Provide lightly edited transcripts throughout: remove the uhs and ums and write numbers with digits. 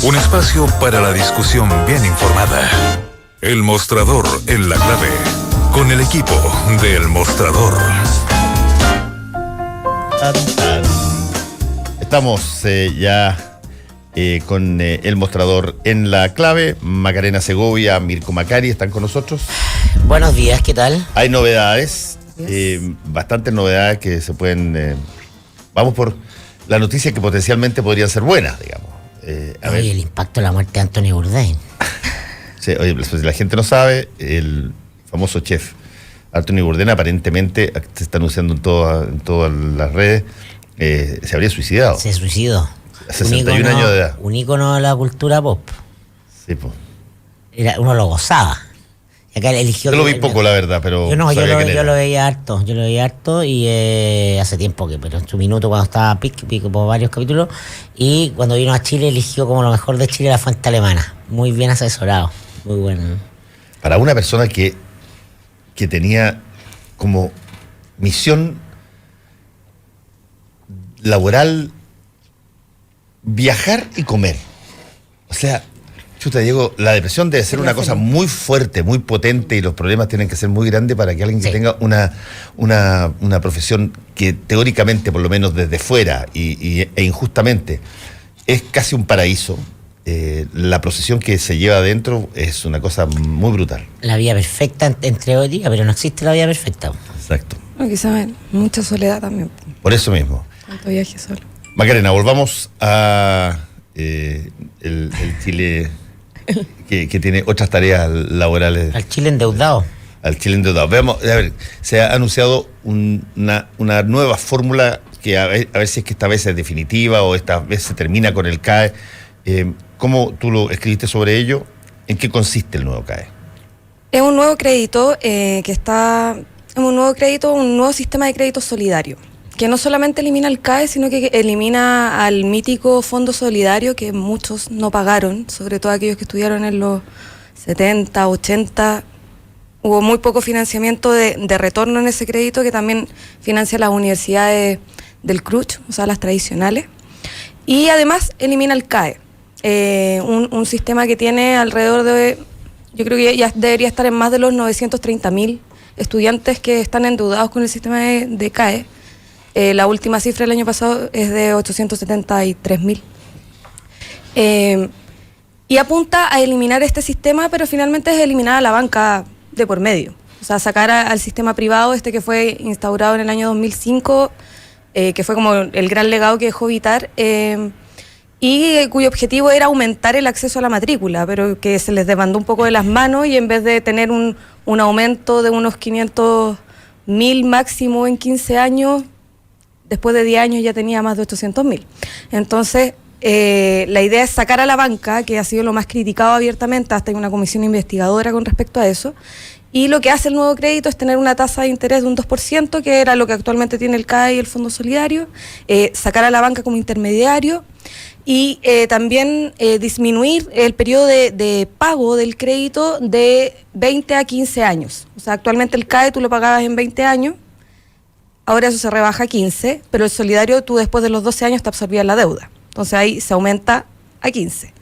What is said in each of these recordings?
Un espacio para la discusión bien informada. El Mostrador en la clave. Con el equipo de El Mostrador. Estamos ya con El Mostrador en la clave. Macarena Segovia, Mirko Macari están con nosotros. Buenos días, ¿qué tal? Hay novedades, bastantes novedades que se pueden... vamos por la noticia que potencialmente podrían ser buenas, digamos. Oye, el impacto de la muerte de Anthony Bourdain. Sí, oye, si la gente no sabe, el famoso chef Anthony Bourdain aparentemente se está anunciando en todas las redes, se habría suicidado. Se suicidó. A 61 años de edad. Un ícono de la cultura pop. Sí, pues. Uno lo gozaba. Y acá eligió. Yo lo vi poco, la verdad, pero yo lo veía harto y hace tiempo pero en su minuto cuando estaba pico por varios capítulos, y cuando vino a Chile eligió como lo mejor de Chile la fuente alemana. Muy bien asesorado, muy bueno. Para una persona que tenía como misión laboral viajar y comer. O sea, chuta, Diego, la depresión debe ser una cosa muy fuerte, muy potente, y los problemas tienen que ser muy grandes para que alguien que tenga una profesión que teóricamente, por lo menos desde fuera e injustamente, es casi un paraíso. La procesión que se lleva adentro es una cosa muy brutal. La vida perfecta en teoría, pero no existe la vida perfecta. Exacto. No, quizás mucha soledad también. Por eso mismo. Tanto viaje solo. Macarena, volvamos a el Chile que tiene otras tareas laborales. Al Chile endeudado. Al Chile endeudado. Veamos, a ver, se ha anunciado una nueva fórmula que a ver si es que esta vez es definitiva o esta vez se termina con el CAE. ¿Cómo tú lo escribiste sobre ello? ¿En qué consiste el nuevo CAE? Es un nuevo crédito un nuevo sistema de crédito solidario, que no solamente elimina el CAE, sino que elimina al mítico Fondo Solidario que muchos no pagaron, sobre todo aquellos que estudiaron en los 70, 80. Hubo muy poco financiamiento de retorno en ese crédito, que también financia las universidades del CRUCH, o sea, las tradicionales. Y además elimina el CAE, un sistema que tiene alrededor de, yo creo que ya debería estar en más de los 930.000 estudiantes que están endeudados con el sistema de CAE. La última cifra del año pasado es de 873.000. Y apunta a eliminar este sistema, pero finalmente es eliminar a la banca de por medio. O sea, sacar al sistema privado que fue instaurado en el año 2005, que fue como el gran legado que dejó Vitar, y cuyo objetivo era aumentar el acceso a la matrícula, pero que se les demandó un poco de las manos, y en vez de tener un aumento de unos 500.000 máximo en 15 años, después de 10 años ya tenía más de 800.000. Entonces, la idea es sacar a la banca, que ha sido lo más criticado abiertamente, hasta hay una comisión investigadora con respecto a eso, y lo que hace el nuevo crédito es tener una tasa de interés de un 2%, que era lo que actualmente tiene el CAE y el Fondo Solidario, sacar a la banca como intermediario, y también disminuir el periodo de pago del crédito de 20 a 15 años. O sea, actualmente el CAE tú lo pagabas en 20 años, ahora eso se rebaja a 15, pero el solidario tú después de los 12 años te absorbías la deuda. Entonces ahí se aumenta a 15.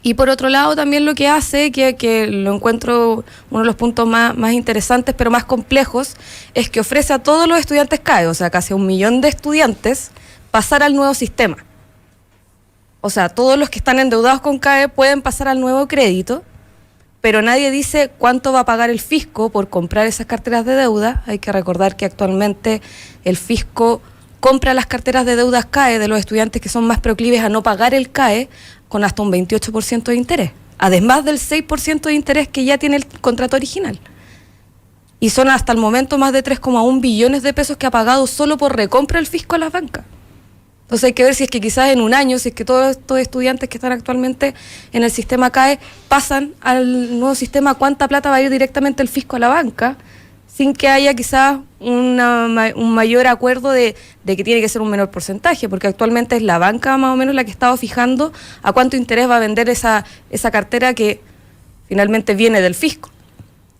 Y por otro lado también lo que hace, que lo encuentro uno de los puntos más interesantes pero más complejos, es que ofrece a todos los estudiantes CAE, o sea, casi 1 millón de estudiantes, pasar al nuevo sistema. O sea, todos los que están endeudados con CAE pueden pasar al nuevo crédito, pero nadie dice cuánto va a pagar el fisco por comprar esas carteras de deuda. Hay que recordar que actualmente el fisco compra las carteras de deudas CAE de los estudiantes que son más proclives a no pagar el CAE con hasta un 28% de interés, además del 6% de interés que ya tiene el contrato original. Y son hasta el momento más de 3,1 billones de pesos que ha pagado solo por recompra el fisco a las bancas. Entonces hay que ver si es que quizás en un año, si es que todos estos estudiantes que están actualmente en el sistema CAE pasan al nuevo sistema, cuánta plata va a ir directamente el fisco a la banca, sin que haya quizás un mayor acuerdo de que tiene que ser un menor porcentaje, porque actualmente es la banca más o menos la que estaba fijando a cuánto interés va a vender esa cartera que finalmente viene del fisco.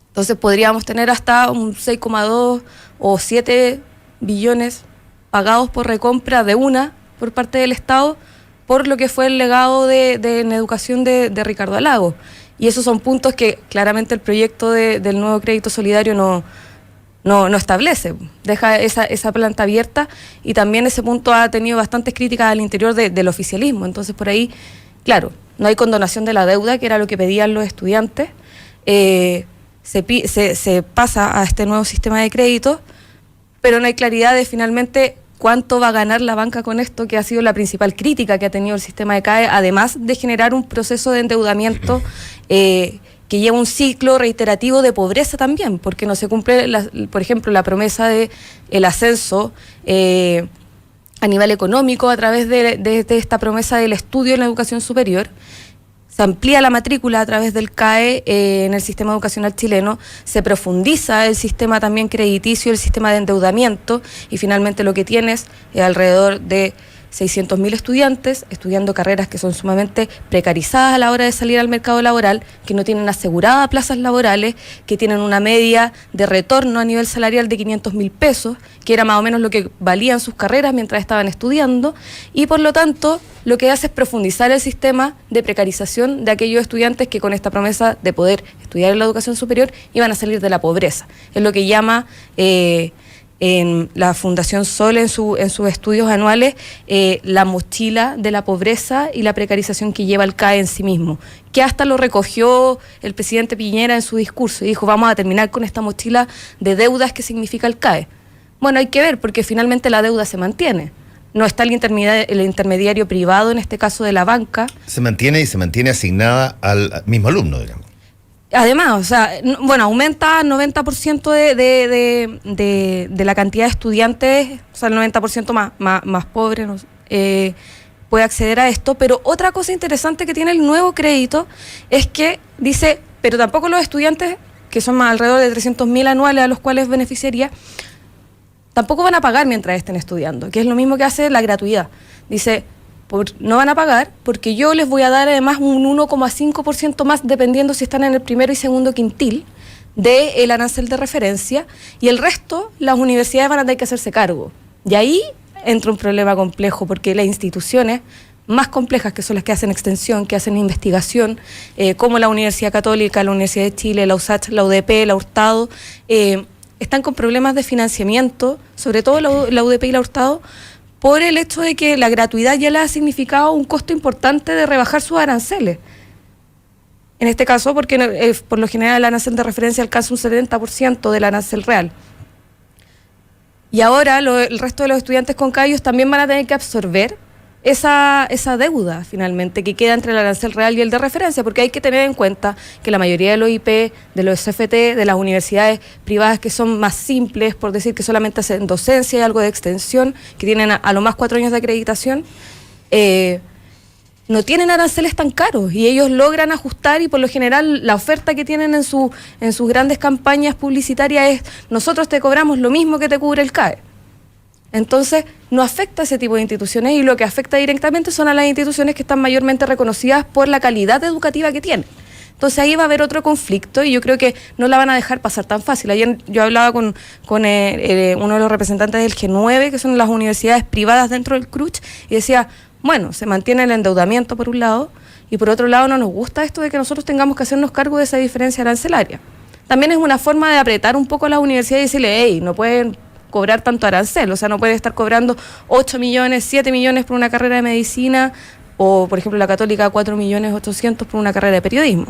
Entonces podríamos tener hasta un 6,2 o 7 billones pagados por recompra de una por parte del Estado, por lo que fue el legado en educación de Ricardo Lagos. Y esos son puntos que claramente el proyecto del nuevo crédito solidario no establece. Deja esa planta abierta, y también ese punto ha tenido bastantes críticas al interior del oficialismo. Entonces, por ahí, claro, no hay condonación de la deuda, que era lo que pedían los estudiantes. Se pasa a este nuevo sistema de crédito, pero no hay claridad de finalmente cuánto va a ganar la banca con esto, que ha sido la principal crítica que ha tenido el sistema de CAE, además de generar un proceso de endeudamiento que lleva un ciclo reiterativo de pobreza también, porque no se cumple, por ejemplo, la promesa de el ascenso a nivel económico a través de esta promesa del estudio en la educación superior. Se amplía la matrícula a través del CAE en el sistema educacional chileno, se profundiza el sistema también crediticio, el sistema de endeudamiento, y finalmente lo que tienes es alrededor de 600.000 estudiantes estudiando carreras que son sumamente precarizadas a la hora de salir al mercado laboral, que no tienen aseguradas plazas laborales, que tienen una media de retorno a nivel salarial de 500.000 pesos, que era más o menos lo que valían sus carreras mientras estaban estudiando, y por lo tanto lo que hace es profundizar el sistema de precarización de aquellos estudiantes que con esta promesa de poder estudiar en la educación superior iban a salir de la pobreza. Es lo que llama en la Fundación Sol en sus estudios anuales la mochila de la pobreza y la precarización que lleva el CAE en sí mismo, que hasta lo recogió el presidente Piñera en su discurso y dijo: vamos a terminar con esta mochila de deudas que significa el CAE. Bueno, hay que ver, porque finalmente la deuda se mantiene. No está el intermediario privado, en este caso de la banca. Se mantiene, y se mantiene asignada al mismo alumno, digamos. Además, o sea, bueno, aumenta 90% de la cantidad de estudiantes, o sea, el 90% más pobre, ¿no? Puede acceder a esto. Pero otra cosa interesante que tiene el nuevo crédito es que dice, pero tampoco los estudiantes, que son más alrededor de 300.000 anuales a los cuales beneficiaría, tampoco van a pagar mientras estén estudiando, que es lo mismo que hace la gratuidad. Dice, no van a pagar porque yo les voy a dar además un 1,5% más, dependiendo si están en el primero y segundo quintil del arancel de referencia, y el resto las universidades van a tener que hacerse cargo. Y ahí entra un problema complejo, porque las instituciones más complejas, que son las que hacen extensión, que hacen investigación, como la Universidad Católica, la Universidad de Chile, la USACH, la UDP, la Hurtado, están con problemas de financiamiento, sobre todo la UDP y la Hurtado, por el hecho de que la gratuidad ya le ha significado un costo importante de rebajar sus aranceles. En este caso, porque por lo general el arancel de referencia alcanza un 70% del arancel real. Y ahora el resto de los estudiantes con CAE también van a tener que absorber esa deuda, finalmente, que queda entre el arancel real y el de referencia, porque hay que tener en cuenta que la mayoría de los IP, de los CFT, de las universidades privadas que son más simples, por decir que solamente hacen docencia y algo de extensión, que tienen a lo más 4 años de acreditación, no tienen aranceles tan caros, y ellos logran ajustar, y por lo general la oferta que tienen en sus grandes campañas publicitarias es: nosotros te cobramos lo mismo que te cubre el CAE. Entonces, no afecta a ese tipo de instituciones, y lo que afecta directamente son a las instituciones que están mayormente reconocidas por la calidad educativa que tienen. Entonces ahí va a haber otro conflicto, y yo creo que no la van a dejar pasar tan fácil. Ayer yo hablaba con uno de los representantes del G9, que son las universidades privadas dentro del CRUCH, y decía, bueno, se mantiene el endeudamiento por un lado, y por otro lado no nos gusta esto de que nosotros tengamos que hacernos cargo de esa diferencia arancelaria. También es una forma de apretar un poco a las universidades y decirle: hey, no pueden cobrar tanto arancel, o sea, no pueden estar cobrando 8 millones, 7 millones por una carrera de medicina, o por ejemplo la Católica 4.800.000 por una carrera de periodismo.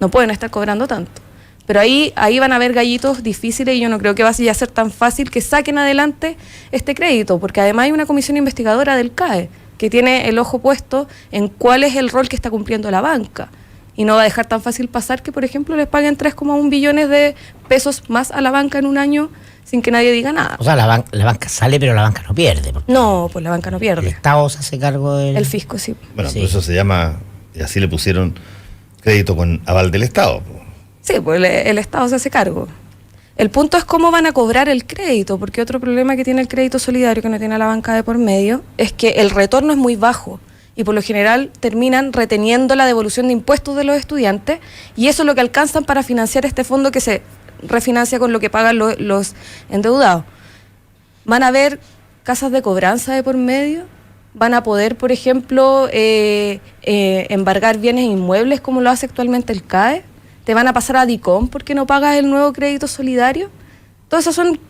No pueden estar cobrando tanto. Pero ahí van a haber gallitos difíciles, y yo no creo que vaya a ser tan fácil que saquen adelante este crédito, porque además hay una comisión investigadora del CAE que tiene el ojo puesto en cuál es el rol que está cumpliendo la banca, y no va a dejar tan fácil pasar que, por ejemplo, les paguen 3,1 billones de pesos más a la banca en un año sin que nadie diga nada. O sea, la banca sale, pero la banca no pierde. No, pues la banca no pierde. El Estado se hace cargo del... El fisco, sí. Bueno, Sí. por eso se llama, y así le pusieron crédito con aval del Estado. Sí, pues el Estado se hace cargo. El punto es cómo van a cobrar el crédito, porque otro problema que tiene el crédito solidario, que no tiene la banca de por medio, es que el retorno es muy bajo, y por lo general terminan reteniendo la devolución de impuestos de los estudiantes, y eso es lo que alcanzan para financiar este fondo que se refinancia con lo que pagan los endeudados. ¿Van a haber casas de cobranza de por medio? van a poder, por ejemplo, embargar bienes inmuebles como lo hace actualmente el CAE, te van a pasar a DICOM porque no pagas el nuevo crédito solidario. Todas esas son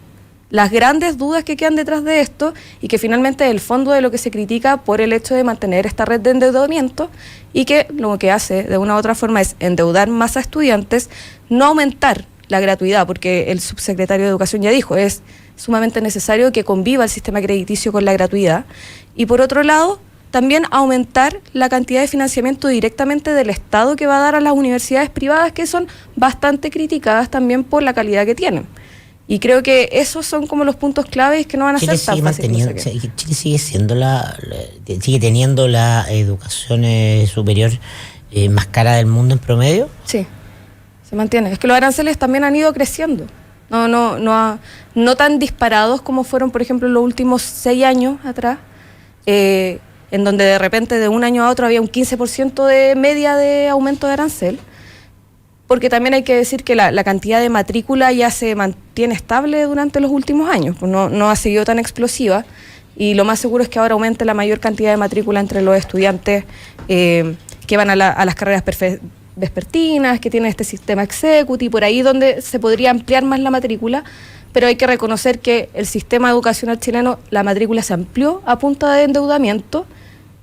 las grandes dudas que quedan detrás de esto y que finalmente es el fondo de lo que se critica por el hecho de mantener esta red de endeudamiento y que lo que hace de una u otra forma es endeudar más a estudiantes, no aumentar la gratuidad, porque el subsecretario de Educación ya dijo, es sumamente necesario que conviva el sistema crediticio con la gratuidad. Y por otro lado, también aumentar la cantidad de financiamiento directamente del Estado que va a dar a las universidades privadas, que son bastante criticadas también por la calidad que tienen. Y creo que esos son como los puntos claves que no van a ser tan fáciles. Chile sigue siendo sigue teniendo la educación superior más cara del mundo en promedio. Sí, se mantiene. Es que los aranceles también han ido creciendo. No tan disparados como fueron, por ejemplo, en los últimos 6 años atrás, en donde de repente de un año a otro había un 15% de media de aumento de arancel. Porque también hay que decir que la cantidad de matrícula ya se mantiene estable durante los últimos años, pues no ha seguido tan explosiva, y lo más seguro es que ahora aumente la mayor cantidad de matrícula entre los estudiantes que van a las carreras vespertinas, que tienen este sistema executive, por ahí donde se podría ampliar más la matrícula, pero hay que reconocer que el sistema educacional chileno, la matrícula se amplió a punta de endeudamiento,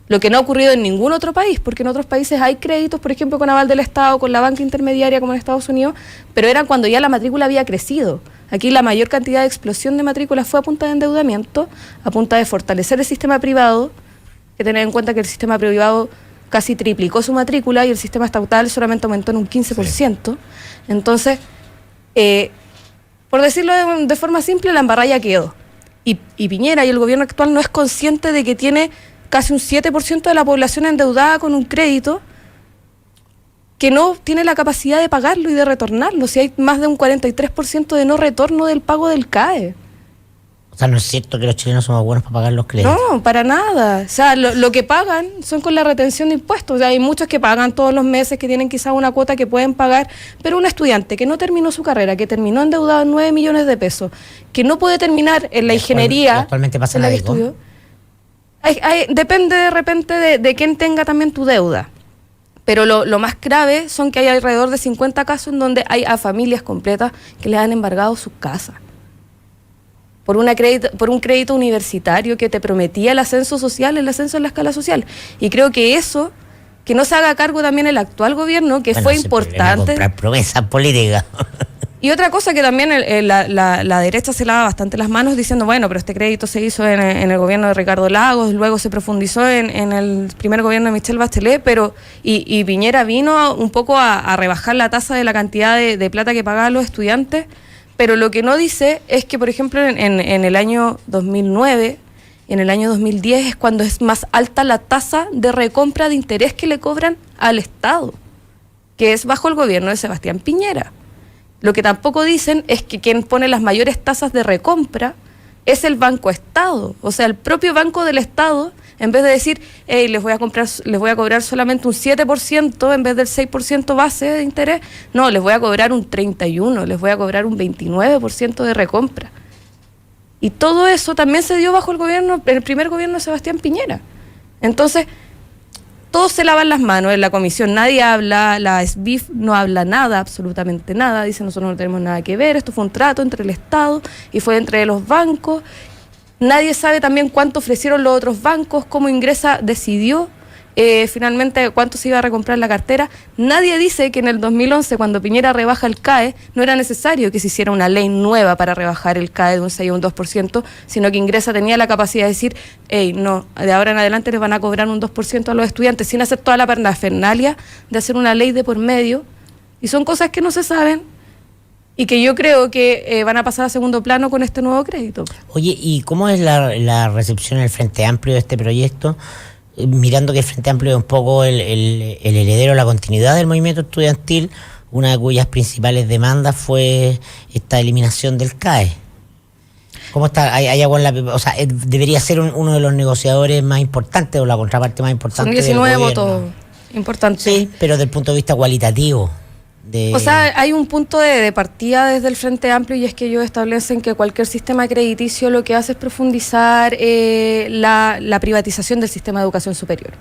lo que no ha ocurrido en ningún otro país, porque en otros países hay créditos, por ejemplo, con aval del Estado, con la banca intermediaria como en Estados Unidos, pero eran cuando ya la matrícula había crecido. Aquí la mayor cantidad de explosión de matrículas fue a punta de endeudamiento, a punta de fortalecer el sistema privado, que tener en cuenta que el sistema privado casi triplicó su matrícula y el sistema estatal solamente aumentó en un 15%. Sí. Entonces, por decirlo de forma simple, la embarrada ya quedó. Y Piñera y el gobierno actual no es consciente de que tiene casi un 7% de la población endeudada con un crédito que no tiene la capacidad de pagarlo y de retornarlo. Si hay más de un 43% de no retorno del pago del CAE. O sea, no es cierto que los chilenos somos buenos para pagar los créditos. No, para nada. O sea, lo que pagan son con la retención de impuestos. O sea, hay muchos que pagan todos los meses, que tienen quizás una cuota que pueden pagar, pero un estudiante que no terminó su carrera, que terminó endeudado en 9 millones de pesos, que no puede terminar en la ingeniería... Actualmente pasa en la estudio. Depende de repente de quién tenga también tu deuda. Pero lo más grave son que hay alrededor de 50 casos en donde hay a familias completas que les han embargado sus casas. Por un crédito universitario que te prometía el ascenso social, el ascenso en la escala social. Y creo que eso, que no se haga cargo también el actual gobierno, que fue importante. Comprar promesas políticas. Y otra cosa que también la derecha se lava bastante las manos diciendo, bueno, pero este crédito se hizo en el gobierno de Ricardo Lagos, luego se profundizó en el primer gobierno de Michelle Bachelet, pero y Piñera vino un poco a rebajar la tasa de la cantidad de plata que pagaban los estudiantes, pero lo que no dice es que, por ejemplo, en el año 2009, en el año 2010 es cuando es más alta la tasa de recompra de interés que le cobran al Estado, que es bajo el gobierno de Sebastián Piñera. Lo que tampoco dicen es que quien pone las mayores tasas de recompra es el Banco Estado. O sea, el propio Banco del Estado, en vez de decir, hey, les voy a cobrar solamente un 7% en vez del 6% base de interés, no, les voy a cobrar un 31%, les voy a cobrar un 29% de recompra. Y todo eso también se dio bajo el primer gobierno de Sebastián Piñera. Entonces, todos se lavan las manos en la comisión, nadie habla, la SBIF no habla nada, absolutamente nada, dice nosotros no tenemos nada que ver, esto fue un trato entre el Estado y fue entre los bancos, nadie sabe también cuánto ofrecieron los otros bancos, cómo Ingresa decidió finalmente cuánto se iba a recomprar la cartera. Nadie dice que en el 2011, cuando Piñera rebaja el CAE, no era necesario que se hiciera una ley nueva para rebajar el CAE de un 6 a un 2%, sino que Ingresa tenía la capacidad de decir, hey, no, de ahora en adelante les van a cobrar un 2% a los estudiantes, sin hacer toda la parafernalia de hacer una ley de por medio. Y son cosas que no se saben y que yo creo que van a pasar a segundo plano con este nuevo crédito. Oye, ¿y cómo es la recepción en el Frente Amplio de este proyecto? Mirando que el Frente Amplio es un poco el heredero, la continuidad del movimiento estudiantil, una de cuyas principales demandas fue esta eliminación del CAE. ¿Cómo está? ¿Hay agua en la...? O sea, debería ser uno de los negociadores más importantes o la contraparte más importante. Son 19 votos importantes. Sí, pero desde el punto de vista cualitativo. de... O sea, hay un punto de partida desde el Frente Amplio, y es que ellos establecen que cualquier sistema crediticio lo que hace es profundizar la privatización del sistema de educación superior.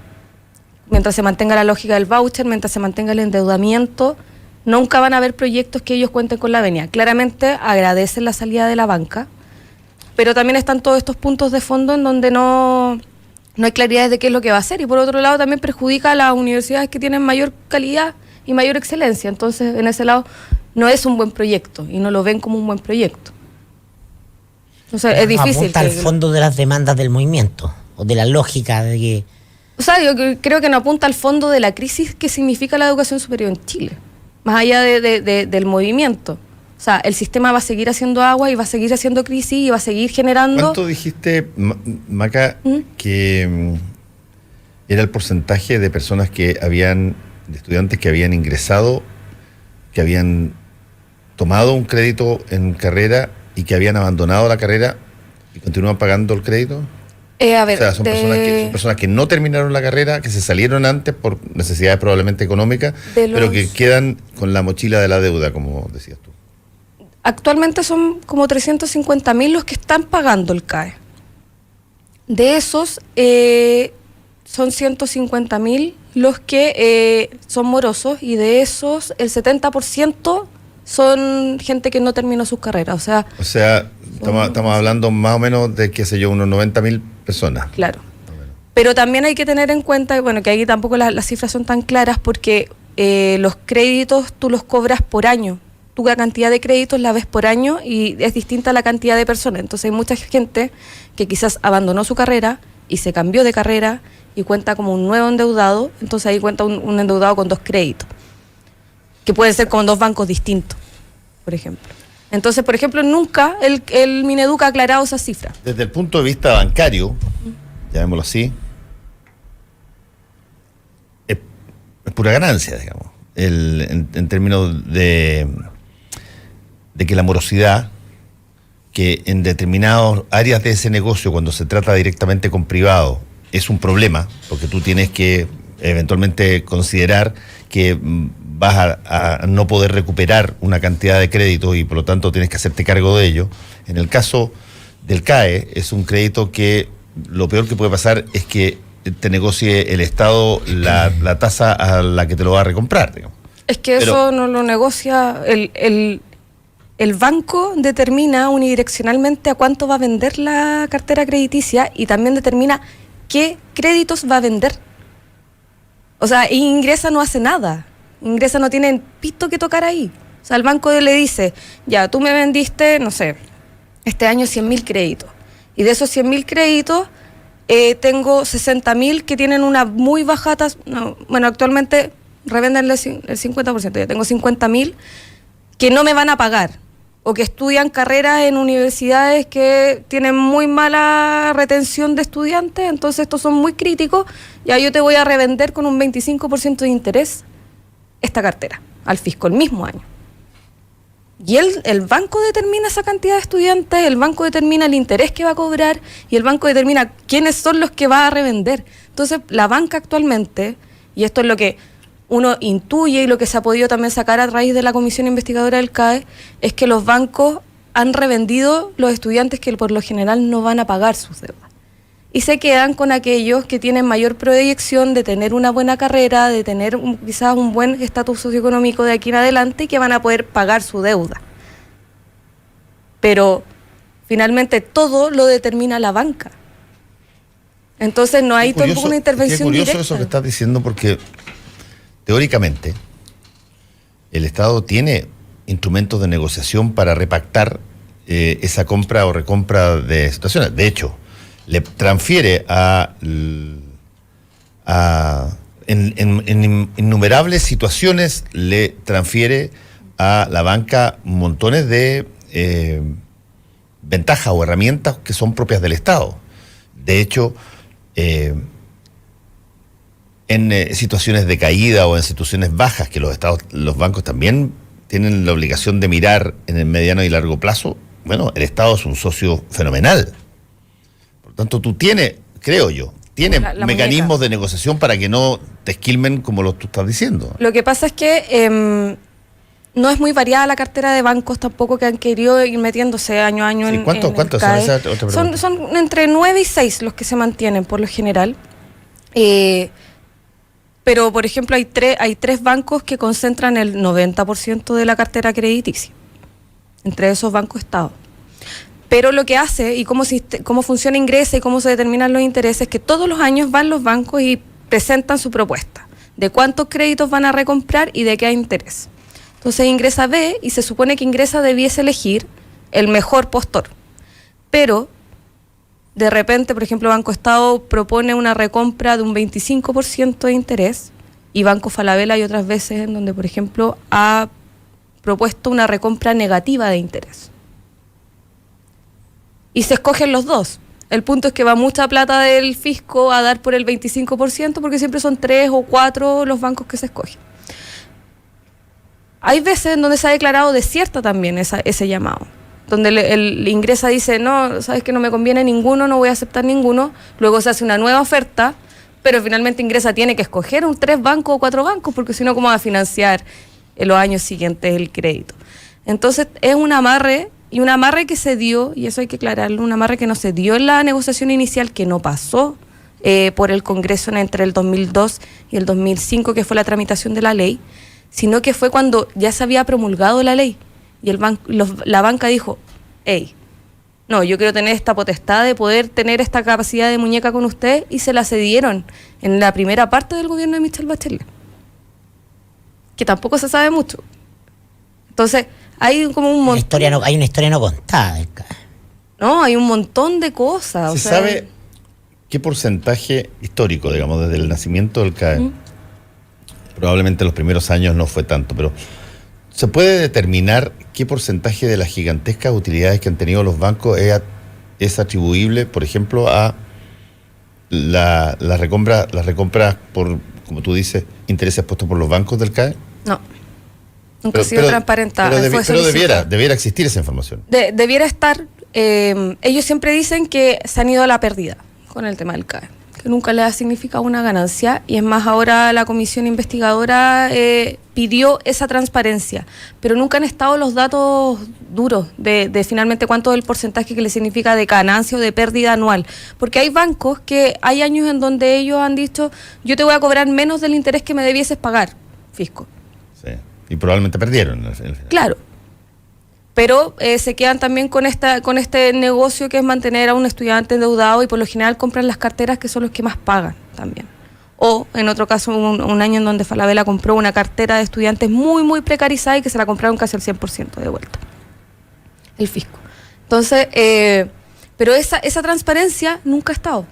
Mientras se mantenga la lógica del voucher, mientras se mantenga el endeudamiento, nunca van a haber proyectos que ellos cuenten con la venia. Claramente agradecen la salida de la banca, pero también están todos estos puntos de fondo en donde no hay claridad de qué es lo que va a hacer, y por otro lado también perjudica a las universidades que tienen mayor calidad y mayor excelencia. Entonces, en ese lado no es un buen proyecto y no lo ven como un buen proyecto. Entonces, es difícil. Apunta al fondo de las demandas del movimiento o de la lógica de que... O sea, yo creo que no apunta al fondo de la crisis que significa la educación superior en Chile, más allá del movimiento. O sea, el sistema va a seguir haciendo agua y va a seguir haciendo crisis y va a seguir generando... ¿Cuánto dijiste, Maca, que era el porcentaje de personas de estudiantes que habían ingresado, que habían tomado un crédito en carrera y que habían abandonado la carrera y continúan pagando el crédito? A ver, o sea, son personas que no terminaron la carrera, que se salieron antes por necesidades probablemente económicas, pero que quedan con la mochila de la deuda, como decías tú. Actualmente son como 350.000 los que están pagando el CAE. De esos, son 150.000 los que son morosos, y de esos el 70% son gente que no terminó sus carreras. O sea estamos hablando más o menos de, qué sé yo, unos 90.000 personas. Claro. Pero también hay que tener en cuenta, bueno, que ahí tampoco las cifras son tan claras, porque los créditos tú los cobras por año. Tú la cantidad de créditos la ves por año y es distinta a la cantidad de personas. Entonces hay mucha gente que quizás abandonó su carrera y se cambió de carrera y cuenta como un nuevo endeudado. Entonces ahí cuenta un endeudado con 2 créditos, que pueden ser con 2 bancos distintos, por ejemplo. Entonces, por ejemplo, nunca el Mineduc ha aclarado esa cifra. Desde el punto de vista bancario, llamémoslo así, es pura ganancia, digamos, en términos de que la morosidad, que en determinadas áreas de ese negocio, cuando se trata directamente con privado, es un problema, porque tú tienes que eventualmente considerar que vas a no poder recuperar una cantidad de créditos y por lo tanto tienes que hacerte cargo de ello. En el caso del CAE, es un crédito que lo peor que puede pasar es que te negocie el Estado la tasa a la que te lo va a recomprar, digamos. Es que eso no lo negocia. El banco determina unidireccionalmente a cuánto va a vender la cartera crediticia y también determina qué créditos va a vender. O sea, Ingresa no hace nada. Ingresa no tiene pito que tocar ahí. O sea, el banco le dice, ya, tú me vendiste, no sé, este año 100.000 créditos. Y de esos 100.000 créditos, tengo 60.000 que tienen una muy baja tasa. No, bueno, actualmente revenden el 50%. Ya tengo 50.000 que no me van a pagar, o que estudian carreras en universidades que tienen muy mala retención de estudiantes, entonces estos son muy críticos, ya yo te voy a revender con un 25% de interés esta cartera al fisco el mismo año. Y el banco determina esa cantidad de estudiantes, el banco determina el interés que va a cobrar y el banco determina quiénes son los que va a revender. Entonces la banca actualmente, y esto es lo que uno intuye y lo que se ha podido también sacar a raíz de la comisión investigadora del CAE, es que los bancos han revendido los estudiantes que por lo general no van a pagar sus deudas. Y se quedan con aquellos que tienen mayor proyección de tener una buena carrera, de tener quizás un buen estatus socioeconómico de aquí en adelante y que van a poder pagar su deuda. Pero finalmente todo lo determina la banca. Entonces no hay tampoco una intervención directa. Es curioso eso que estás diciendo, porque teóricamente el Estado tiene instrumentos de negociación para repactar esa compra o recompra de situaciones. De hecho, le transfiere en innumerables situaciones, le transfiere a la banca montones de ventajas o herramientas que son propias del Estado. De hecho, en situaciones de caída o en situaciones bajas que los bancos también tienen la obligación de mirar en el mediano y largo plazo, bueno, el Estado es un socio fenomenal. Por tanto, tú tienes, creo yo, mecanismos de negociación para que no te esquilmen como tú estás diciendo. Lo que pasa es que no es muy variada la cartera de bancos tampoco, que han querido ir metiéndose año a año Sí, en ¿cuántos el son CAE. esas? Otra pregunta. Son entre 9 y 6 los que se mantienen por lo general. Pero, por ejemplo, hay tres bancos que concentran el 90% de la cartera crediticia. Entre esos bancos Estado. Pero lo que hace y cómo funciona Ingresa y cómo se determinan los intereses es que todos los años van los bancos y presentan su propuesta de cuántos créditos van a recomprar y de qué interés. Entonces Ingresa ve y se supone que Ingresa debiese elegir el mejor postor. Pero de repente, por ejemplo, Banco Estado propone una recompra de un 25% de interés y Banco Falabella hay otras veces en donde, por ejemplo, ha propuesto una recompra negativa de interés. Y se escogen los dos. El punto es que va mucha plata del fisco a dar por el 25% porque siempre son 3 o 4 los bancos que se escogen. Hay veces en donde se ha declarado desierta también ese llamado, donde el Ingresa dice, no, sabes que no me conviene ninguno, no voy a aceptar ninguno, luego se hace una nueva oferta, pero finalmente Ingresa tiene que escoger 3 bancos o 4 bancos, porque si no, ¿cómo va a financiar en los años siguientes el crédito? Entonces es un amarre, y un amarre que se dio, y eso hay que aclararlo, un amarre que no se dio en la negociación inicial, que no pasó por el Congreso entre el 2002 y el 2005, que fue la tramitación de la ley, sino que fue cuando ya se había promulgado la ley y la banca dijo, hey, no, yo quiero tener esta potestad de poder tener esta capacidad de muñeca con usted, y se la cedieron en la primera parte del gobierno de Michelle Bachelet, que tampoco se sabe mucho. Entonces, hay como un montón... Hay una historia no contada del CAE. No, hay un montón de cosas. ¿Se sabe qué porcentaje histórico, digamos, desde el nacimiento del CAE? Probablemente los primeros años no fue tanto, pero ¿se puede determinar qué porcentaje de las gigantescas utilidades que han tenido los bancos es atribuible, por ejemplo, a las recompras por, como tú dices, intereses puestos por los bancos del CAE? No. Nunca ha sido transparentada. Pero debiera existir esa información. Debiera estar. Ellos siempre dicen que se han ido a la pérdida con el tema del CAE, que nunca les ha significado una ganancia, y es más, ahora la comisión investigadora pidió esa transparencia, pero nunca han estado los datos duros de finalmente cuánto es el porcentaje que le significa de ganancia o de pérdida anual, porque hay bancos que hay años en donde ellos han dicho, yo te voy a cobrar menos del interés que me debieses pagar, fisco. Sí, y probablemente perdieron. Claro. Pero se quedan también con este negocio que es mantener a un estudiante endeudado, y por lo general compran las carteras que son los que más pagan también. O en otro caso, un año en donde Falabella compró una cartera de estudiantes muy, muy precarizada y que se la compraron casi al 100% de vuelta. El fisco. Entonces, pero esa transparencia nunca ha estado.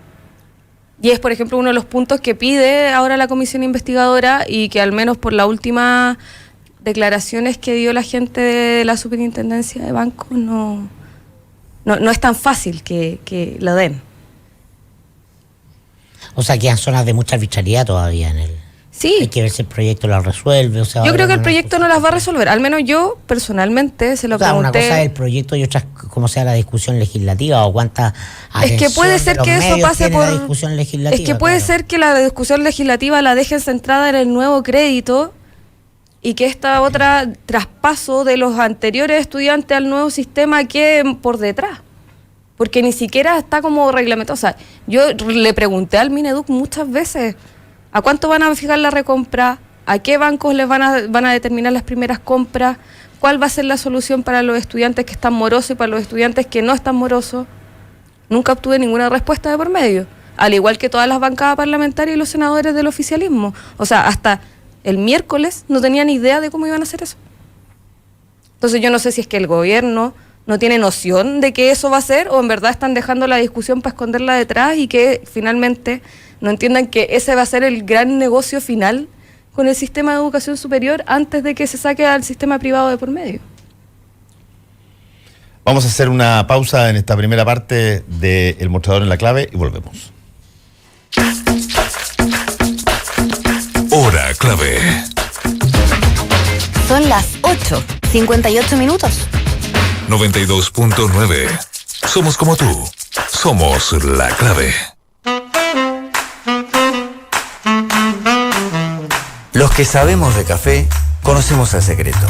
Y es, por ejemplo, uno de los puntos que pide ahora la comisión investigadora, y que al menos por la última declaraciones que dio la gente de la superintendencia de bancos no es tan fácil que lo den. O sea, quedan zonas de mucha arbitrariedad todavía en el... Sí. Hay que ver si el proyecto lo resuelve. O sea, yo creo que el proyecto no las va a resolver. Al menos yo, personalmente, se lo pregunté. Una cosa es el proyecto y otra cómo sea la discusión legislativa, o cuánta es que puede ser que eso pase por... la discusión legislativa. Es que puede ser que la discusión legislativa la dejen centrada en el nuevo crédito, y que esta otra traspaso de los anteriores estudiantes al nuevo sistema quede por detrás, porque ni siquiera está como reglamentado. O sea, yo le pregunté al Mineduc muchas veces, ¿a cuánto van a fijar la recompra? ¿A qué bancos les van a determinar las primeras compras? ¿Cuál va a ser la solución para los estudiantes que están morosos y para los estudiantes que no están morosos? Nunca obtuve ninguna respuesta de por medio, al igual que todas las bancadas parlamentarias y los senadores del oficialismo. O sea, hasta el miércoles no tenían idea de cómo iban a hacer eso. Entonces yo no sé si es que el gobierno no tiene noción de que eso va a ser, o en verdad están dejando la discusión para esconderla detrás, y que finalmente no entiendan que ese va a ser el gran negocio final con el sistema de educación superior antes de que se saque al sistema privado de por medio. Vamos a hacer una pausa en esta primera parte de El Mostrador en la Clave y volvemos. Hora clave. Son las 8:58 minutos. 92.9. Somos como tú. Somos la clave. Los que sabemos de café, conocemos el secreto.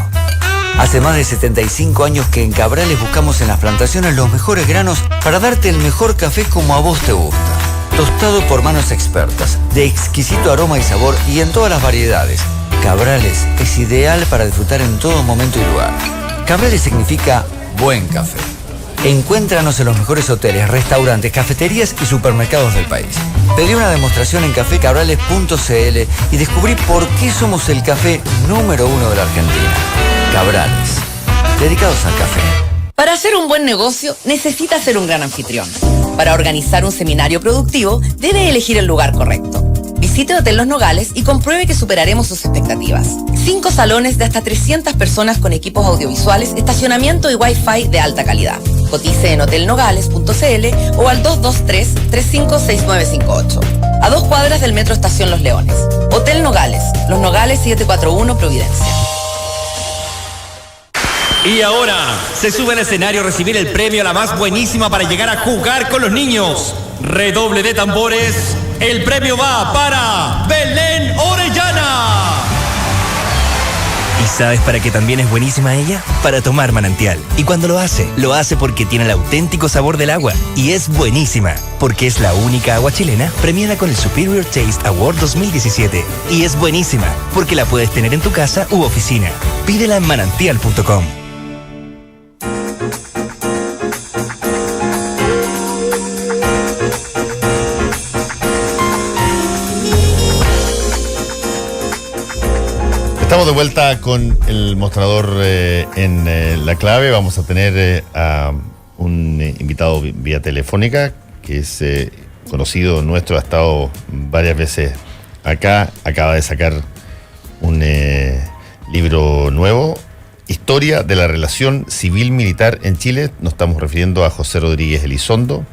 Hace más de 75 años que en Cabrales buscamos en las plantaciones los mejores granos para darte el mejor café como a vos te gusta. Tostado por manos expertas, de exquisito aroma y sabor y en todas las variedades. Cabrales es ideal para disfrutar en todo momento y lugar. Cabrales significa buen café. Encuéntranos en los mejores hoteles, restaurantes, cafeterías y supermercados del país. Pedí una demostración en cafecabrales.cl y descubrí por qué somos el café número 1 de la Argentina. Cabrales, dedicados al café. Para hacer un buen negocio, necesita ser un gran anfitrión. Para organizar un seminario productivo, debe elegir el lugar correcto. Visite Hotel Los Nogales y compruebe que superaremos sus expectativas. 5 salones de hasta 300 personas con equipos audiovisuales, estacionamiento y Wi-Fi de alta calidad. Cotice en hotelnogales.cl o al 223-356958. A 2 cuadras del Metro Estación Los Leones. Hotel Nogales, Los Nogales 741 Providencia. Y ahora se sube al escenario a recibir el premio a la más buenísima para llegar a jugar con los niños. Redoble de tambores. El premio va para Belén Orellana. ¿Y sabes para qué también es buenísima ella? Para tomar manantial. Y cuando lo hace porque tiene el auténtico sabor del agua. Y es buenísima, porque es la única agua chilena premiada con el Superior Taste Award 2017. Y es buenísima, porque la puedes tener en tu casa u oficina. Pídela en manantial.com. Estamos de vuelta con el mostrador en La Clave. Vamos a tener a un invitado vía telefónica que es conocido nuestro, ha estado varias veces acá, acaba de sacar un libro nuevo, Historia de la Relación Civil-Militar en Chile. Nos estamos refiriendo a José Rodríguez Elizondo,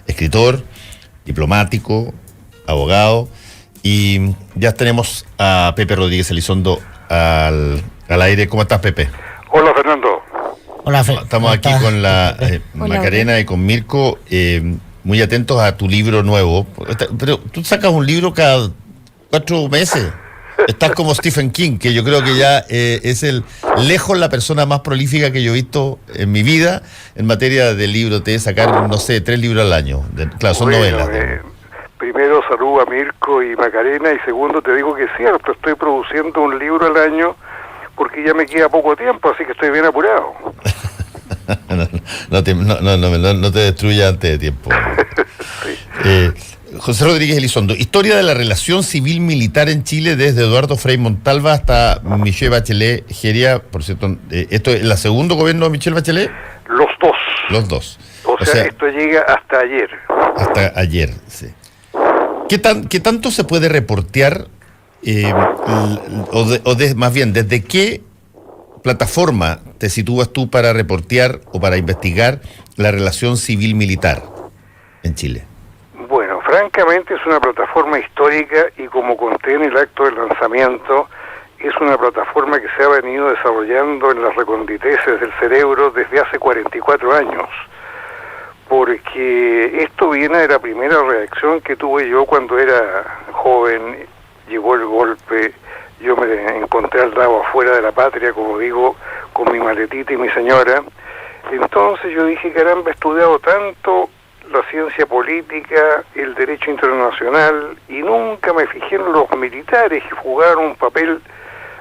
escritor, diplomático, abogado, y ya tenemos a Pepe Rodríguez Elizondo al aire. ¿Cómo estás, Pepe? Hola, Fernando. Hola, Estamos aquí con la Macarena y con Mirko, muy atentos a tu libro nuevo. Pero tú sacas un libro cada 4 meses. Estás como Stephen King, que yo creo que ya es lejos la persona más prolífica que yo he visto en mi vida en materia de libros. Te sacar, no sé, 3 libros al año. Claro, son novelas. Primero saludo a Mirko y Macarena, y segundo te digo que es cierto, estoy produciendo un libro al año porque ya me queda poco tiempo, así que estoy bien apurado. No te destruya antes de tiempo. Sí. José Rodríguez Elizondo, Historia de la Relación Civil-Militar en Chile desde Eduardo Frei Montalva hasta Michelle Bachelet Geria. Por cierto, ¿esto es el segundo gobierno de Michelle Bachelet? Los dos. O sea, esto llega hasta ayer. Hasta ayer, sí. ¿Qué tanto se puede reportear, más bien, desde qué plataforma te sitúas tú para reportear o para investigar la relación civil-militar en Chile? Bueno, francamente es una plataforma histórica y, como conté en el acto de lanzamiento, es una plataforma que se ha venido desarrollando en las reconditeces del cerebro desde hace 44 años. Porque esto viene de la primera reacción que tuve yo cuando era joven, llegó el golpe, yo me encontré al lado afuera de la patria, como digo, con mi maletita y mi señora. Entonces yo dije, caramba, he estudiado tanto la ciencia política, el derecho internacional, y nunca me fijé en los militares, que jugaron un papel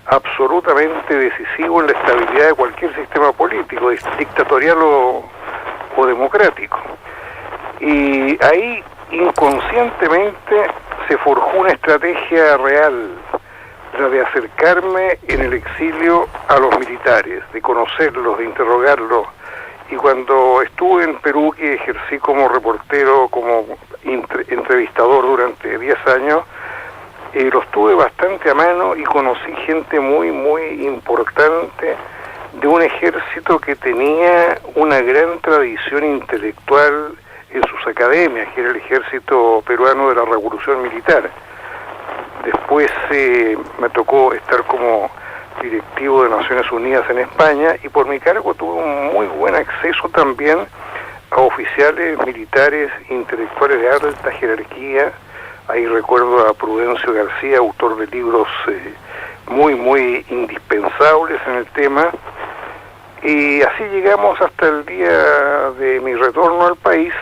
absolutamente decisivo en la estabilidad de cualquier sistema político, dictatorial o democrático. Y ahí inconscientemente se forjó una estrategia real, la de acercarme en el exilio a los militares, de conocerlos, de interrogarlos. Y cuando estuve en Perú, que ejercí como reportero, como entrevistador durante 10 años, los tuve bastante a mano y conocí gente muy, muy importante de un ejército que tenía una gran tradición intelectual en sus academias, que era el ejército peruano de la Revolución Militar. Después me tocó estar como directivo de Naciones Unidas en España, y por mi cargo tuve un muy buen acceso también a oficiales militares intelectuales de alta jerarquía. Ahí recuerdo a Prudencio García, autor de libros muy, muy indispensables en el tema, Y así llegamos hasta el día de mi retorno al país,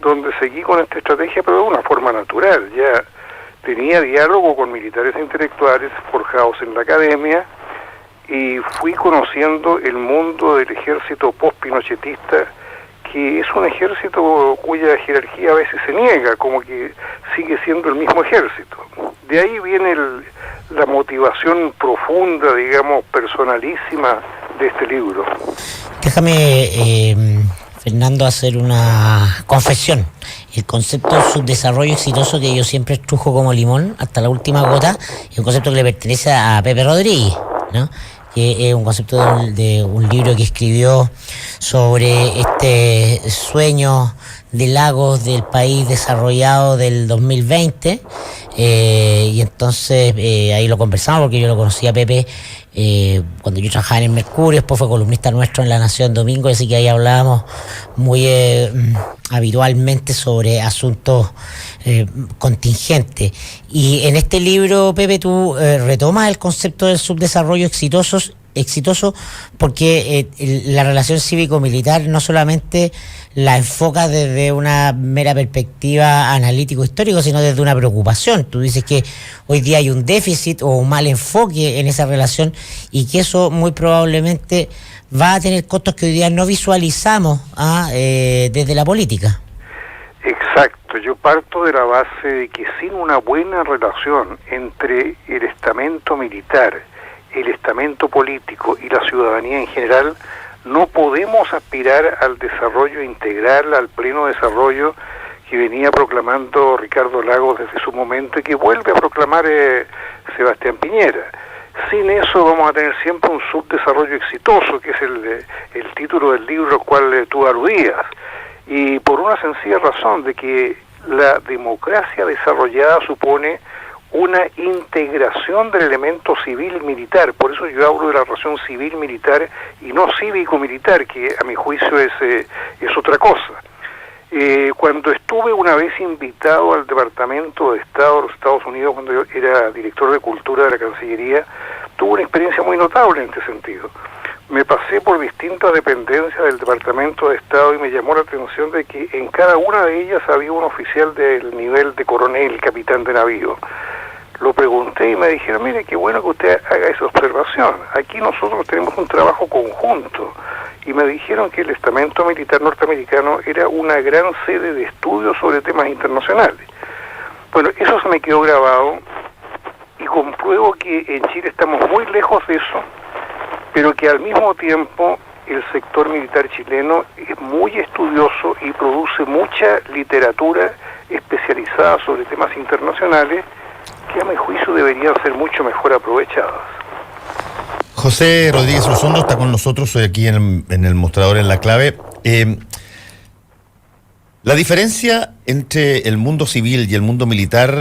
donde seguí con esta estrategia, pero de una forma natural. Ya tenía diálogo con militares e intelectuales forjados en la academia, y fui conociendo el mundo del ejército post-pinochetista, que es un ejército cuya jerarquía a veces se niega, como que sigue siendo el mismo ejército. De ahí viene la motivación profunda, digamos, personalísima de este libro. Déjame, Fernando, hacer una confesión. El concepto de subdesarrollo exitoso, que yo siempre estrujo como limón hasta la última gota, es un concepto que le pertenece a Pepe Rodríguez, ¿no? Que es un concepto de un libro que escribió sobre este sueño de lagos del país desarrollado del 2020, y entonces ahí lo conversamos, porque yo lo conocí a Pepe cuando yo trabajaba en el Mercurio, después fue columnista nuestro en La Nación Domingo, así que ahí hablábamos muy habitualmente sobre asuntos contingentes. Y en este libro, Pepe, tú retomas el concepto del subdesarrollo exitoso porque la relación cívico-militar no solamente la enfoca desde una mera perspectiva analítico-histórico, sino desde una preocupación. Tú dices que hoy día hay un déficit o un mal enfoque en esa relación, y que eso muy probablemente va a tener costos que hoy día no visualizamos desde la política. Exacto, yo parto de la base de que sin una buena relación entre el estamento militar, el estamento político y la ciudadanía en general, no podemos aspirar al desarrollo integral, al pleno desarrollo que venía proclamando Ricardo Lagos desde su momento y que vuelve a proclamar Sebastián Piñera. Sin eso vamos a tener siempre un subdesarrollo exitoso, que es el título del libro al cual tú aludías. Y por una sencilla razón, de que la democracia desarrollada supone una integración del elemento civil y militar. Por eso yo hablo de la relación civil-militar y no cívico-militar, que a mi juicio es otra cosa. Cuando estuve una vez invitado al Departamento de Estado de los Estados Unidos, cuando yo era director de Cultura de la Cancillería, tuve una experiencia muy notable en este sentido. Me pasé por distintas dependencias del Departamento de Estado y me llamó la atención de que en cada una de ellas había un oficial del nivel de coronel, capitán de navío. Lo pregunté y me dijeron, mire, qué bueno que usted haga esa observación. Aquí nosotros tenemos un trabajo conjunto. Y me dijeron que el estamento militar norteamericano era una gran sede de estudios sobre temas internacionales. Bueno, eso se me quedó grabado y compruebo que en Chile estamos muy lejos de eso, pero que al mismo tiempo el sector militar chileno es muy estudioso y produce mucha literatura especializada sobre temas internacionales que a mi juicio deberían ser mucho mejor aprovechadas. José Rodríguez Osondo está con nosotros hoy aquí en el mostrador en La Clave. La diferencia entre el mundo civil y el mundo militar,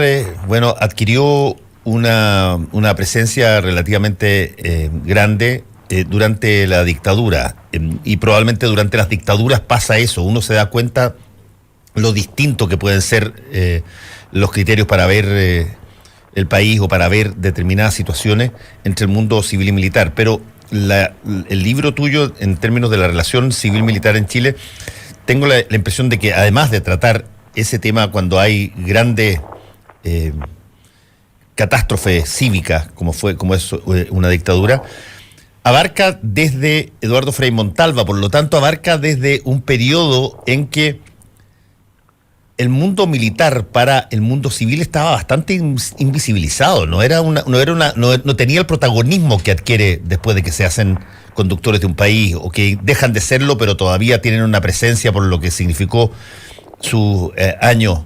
adquirió una presencia relativamente grande durante la dictadura, y probablemente durante las dictaduras pasa eso. Uno se da cuenta lo distinto que pueden ser los criterios para ver el país o para ver determinadas situaciones entre el mundo civil y militar. Pero el libro tuyo, en términos de la relación civil-militar en Chile, tengo la impresión de que, además de tratar ese tema cuando hay grandes catástrofes cívicas, como es una dictadura, abarca desde Eduardo Frei Montalva, por lo tanto abarca desde un periodo en que el mundo militar para el mundo civil estaba bastante invisibilizado, no tenía el protagonismo que adquiere después de que se hacen conductores de un país, o que dejan de serlo, pero todavía tienen una presencia por lo que significó sus años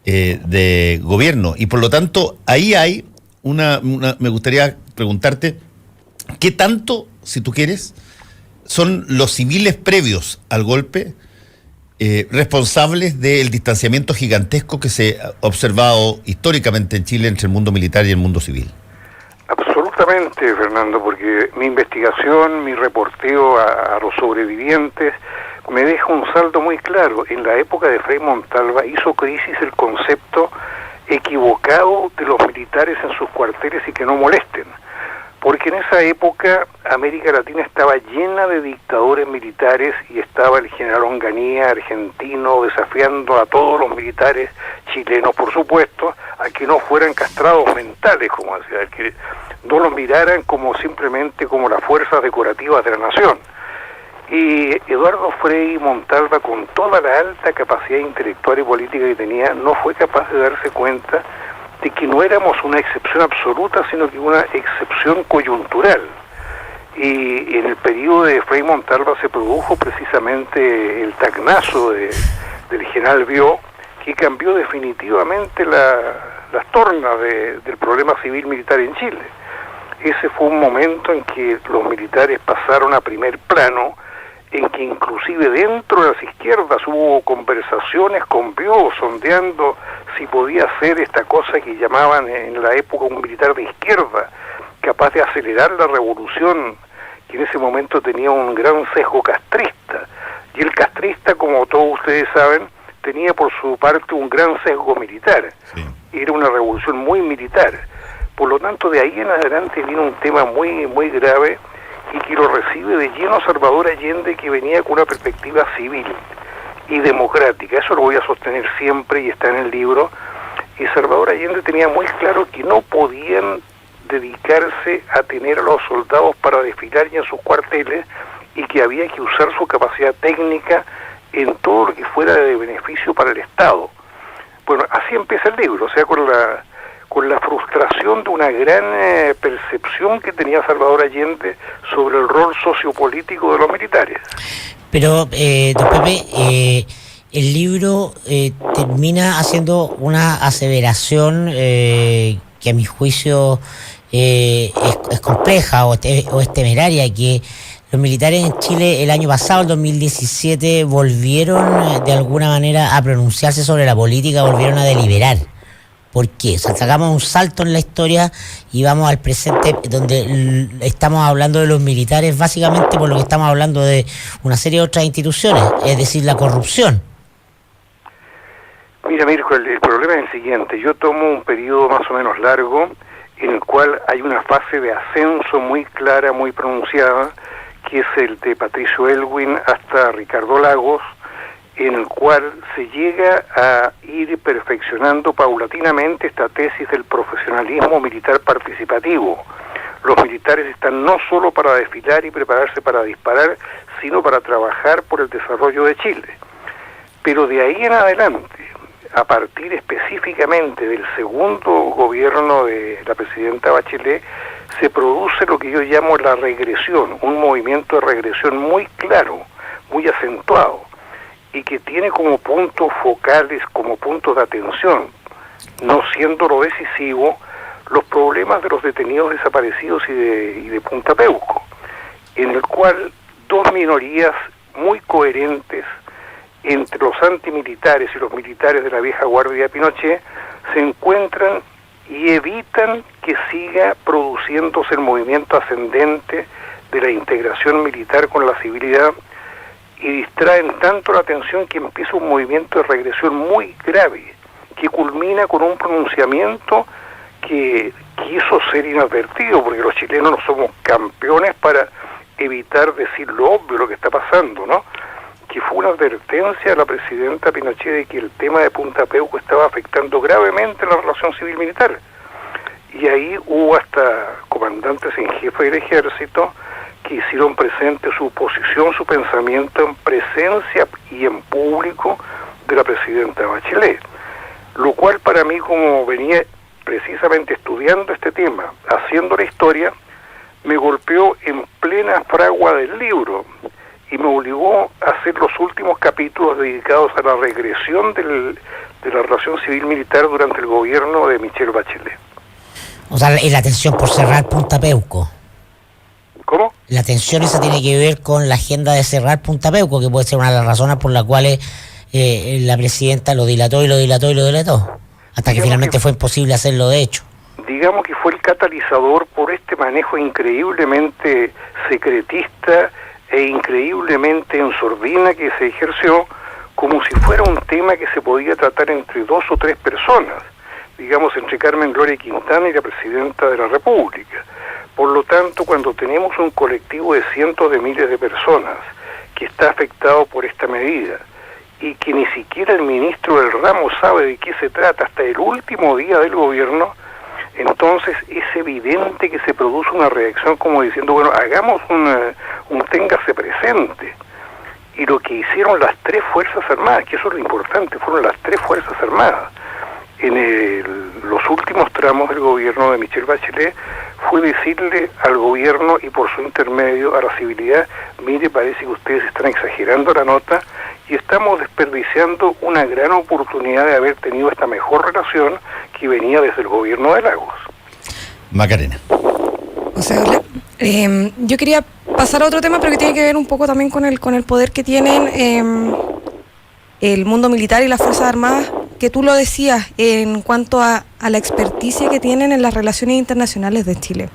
de gobierno. Y por lo tanto, ahí hay me gustaría preguntarte, ¿qué tanto, si tú quieres, son los civiles previos al golpe responsables del distanciamiento gigantesco que se ha observado históricamente en Chile entre el mundo militar y el mundo civil? Absolutamente, Fernando, porque mi investigación, mi reporteo a los sobrevivientes me deja un saldo muy claro. En la época de Frei Montalva hizo crisis el concepto equivocado de los militares en sus cuarteles y que no molesten. porque en esa época América Latina estaba llena de dictadores militares y estaba el general Onganía, argentino, desafiando a todos los militares chilenos, por supuesto, a que no fueran castrados mentales, como decía, que no los miraran como simplemente como las fuerzas decorativas de la nación. Y Eduardo Frei Montalva, con toda la alta capacidad intelectual y política que tenía, no fue capaz de darse cuenta de que no éramos una excepción absoluta, sino que una excepción coyuntural. Y en el periodo de Frei Montalva se produjo precisamente el tacnazo del general Bió, que cambió definitivamente las tornas del problema civil-militar en Chile. Ese fue un momento en que los militares pasaron a primer plano, en que inclusive dentro de las izquierdas hubo conversaciones con Bió, sondeando si podía hacer esta cosa que llamaban en la época un militar de izquierda, capaz de acelerar la revolución, que en ese momento tenía un gran sesgo castrista. Y el castrista, como todos ustedes saben, tenía por su parte un gran sesgo militar. Sí. Era una revolución muy militar. Por lo tanto, de ahí en adelante viene un tema muy, muy grave, y que lo recibe de lleno Salvador Allende, que venía con una perspectiva civil y democrática. Eso lo voy a sostener siempre y está en el libro. Y Salvador Allende tenía muy claro que no podían dedicarse a tener a los soldados para desfilar ya en sus cuarteles, y que había que usar su capacidad técnica en todo lo que fuera de beneficio para el Estado. Bueno, así empieza el libro, o sea, con la frustración de una gran percepción que tenía Salvador Allende sobre el rol sociopolítico de los militares. Pero, don Pepe, el libro termina haciendo una aseveración que a mi juicio es compleja o es temeraria, que los militares en Chile el año pasado, el 2017, volvieron de alguna manera a pronunciarse sobre la política, volvieron a deliberar. ¿Por qué? O sea, sacamos un salto en la historia y vamos al presente, donde estamos hablando de los militares básicamente por lo que estamos hablando de una serie de otras instituciones, es decir, la corrupción. Mira, Mirko, el problema es el siguiente. Yo tomo un periodo más o menos largo en el cual hay una fase de ascenso muy clara, muy pronunciada, que es el de Patricio Elwin hasta Ricardo Lagos, en el cual se llega a ir perfeccionando paulatinamente esta tesis del profesionalismo militar participativo. Los militares están no solo para desfilar y prepararse para disparar, sino para trabajar por el desarrollo de Chile. Pero de ahí en adelante, a partir específicamente del segundo gobierno de la presidenta Bachelet, se produce lo que yo llamo la regresión, un movimiento de regresión muy claro, muy acentuado, y que tiene como puntos focales, como puntos de atención, no siendo lo decisivo, los problemas de los detenidos desaparecidos y de Punta Peuco, en el cual dos minorías muy coherentes entre los antimilitares y los militares de la vieja guardia de Pinochet se encuentran y evitan que siga produciéndose el movimiento ascendente de la integración militar con la civilidad, y distraen tanto la atención que empieza un movimiento de regresión muy grave, que culmina con un pronunciamiento que quiso ser inadvertido, porque los chilenos no somos campeones para evitar decir lo obvio, lo que está pasando, ¿no? Que fue una advertencia a la presidenta Pinochet de que el tema de Punta Peuco estaba afectando gravemente la relación civil-militar. Y ahí hubo hasta comandantes en jefe del ejército que hicieron presente su posición, su pensamiento en presencia y en público de la presidenta Bachelet. Lo cual para mí, como venía precisamente estudiando este tema, haciendo la historia, me golpeó en plena fragua del libro y me obligó a hacer los últimos capítulos dedicados a la regresión de la relación civil-militar durante el gobierno de Michelle Bachelet. O sea, la tensión por cerrar Punta Peuco. ¿Cómo? La tensión esa tiene que ver con la agenda de cerrar Punta Peuco, que puede ser una de las razones por las cuales la presidenta lo dilató, hasta que finalmente fue imposible hacerlo de hecho. Digamos que fue el catalizador por este manejo increíblemente secretista e increíblemente en sordina que se ejerció, como si fuera un tema que se podía tratar entre dos o tres personas, digamos entre Carmen Gloria Quintana y la presidenta de la República. Por lo tanto, cuando tenemos un colectivo de cientos de miles de personas que está afectado por esta medida y que ni siquiera el ministro del ramo sabe de qué se trata hasta el último día del gobierno, entonces es evidente que se produce una reacción como diciendo, bueno, hagamos un téngase presente. Y lo que hicieron las 3 Fuerzas Armadas, que eso es lo importante, fueron las 3 Fuerzas Armadas, en los últimos tramos del gobierno de Michelle Bachelet, fue decirle al gobierno y por su intermedio a la civilidad, mire, parece que ustedes están exagerando la nota y estamos desperdiciando una gran oportunidad de haber tenido esta mejor relación que venía desde el gobierno de Lagos. Macarena. O sea, yo quería pasar a otro tema, pero que tiene que ver un poco también con el poder que tienen el mundo militar y las Fuerzas Armadas, que tú lo decías, en cuanto a la experticia que tienen en las relaciones internacionales de Chile.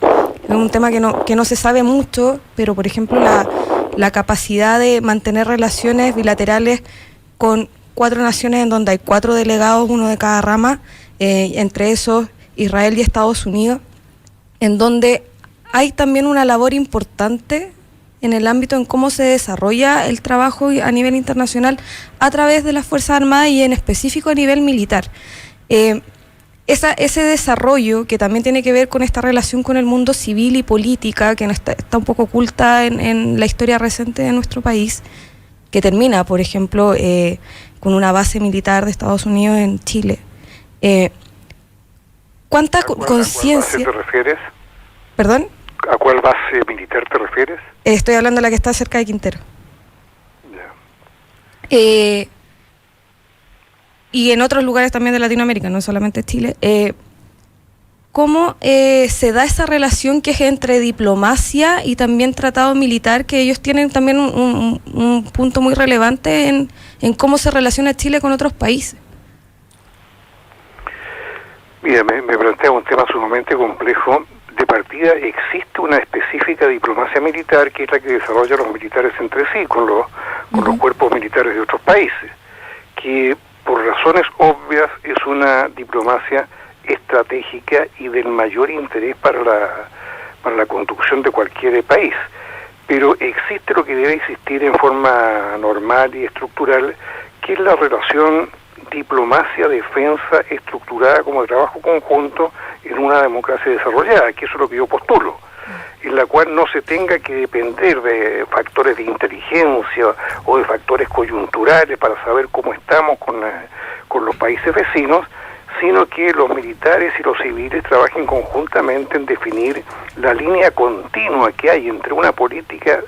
Es un tema que no se sabe mucho, pero por ejemplo la capacidad de mantener relaciones bilaterales con 4 naciones en donde hay 4 delegados, uno de cada rama, entre esos Israel y Estados Unidos, en donde hay también una labor importante en el ámbito en cómo se desarrolla el trabajo a nivel internacional a través de las Fuerzas Armadas y en específico a nivel militar. Ese desarrollo que también tiene que ver con esta relación con el mundo civil y política, que no está un poco oculta en la historia reciente de nuestro país, que termina, por ejemplo, con una base militar de Estados Unidos en Chile. ¿Cuánta conciencia? ¿A cuál base te refieres? ¿Perdón? ¿A cuál base militar te refieres? Estoy hablando de la que está cerca de Quintero. Ya. Y en otros lugares también de Latinoamérica, no solamente Chile. ¿Cómo se da esa relación que es entre diplomacia y también tratado militar, que ellos tienen también un punto muy relevante en cómo se relaciona Chile con otros países? Mira, me plantea un tema sumamente complejo. De partida existe una específica diplomacia militar que es la que desarrollan los militares entre sí, con los cuerpos militares de otros países, que por razones obvias es una diplomacia estratégica y del mayor interés para la conducción de cualquier país. Pero existe lo que debe existir en forma normal y estructural, que es la relación diplomacia-defensa estructurada como trabajo conjunto en una democracia desarrollada, que eso es lo que yo postulo, en la cual no se tenga que depender de factores de inteligencia o de factores coyunturales para saber cómo estamos con los países vecinos, sino que los militares y los civiles trabajen conjuntamente en definir la línea continua que hay entre una política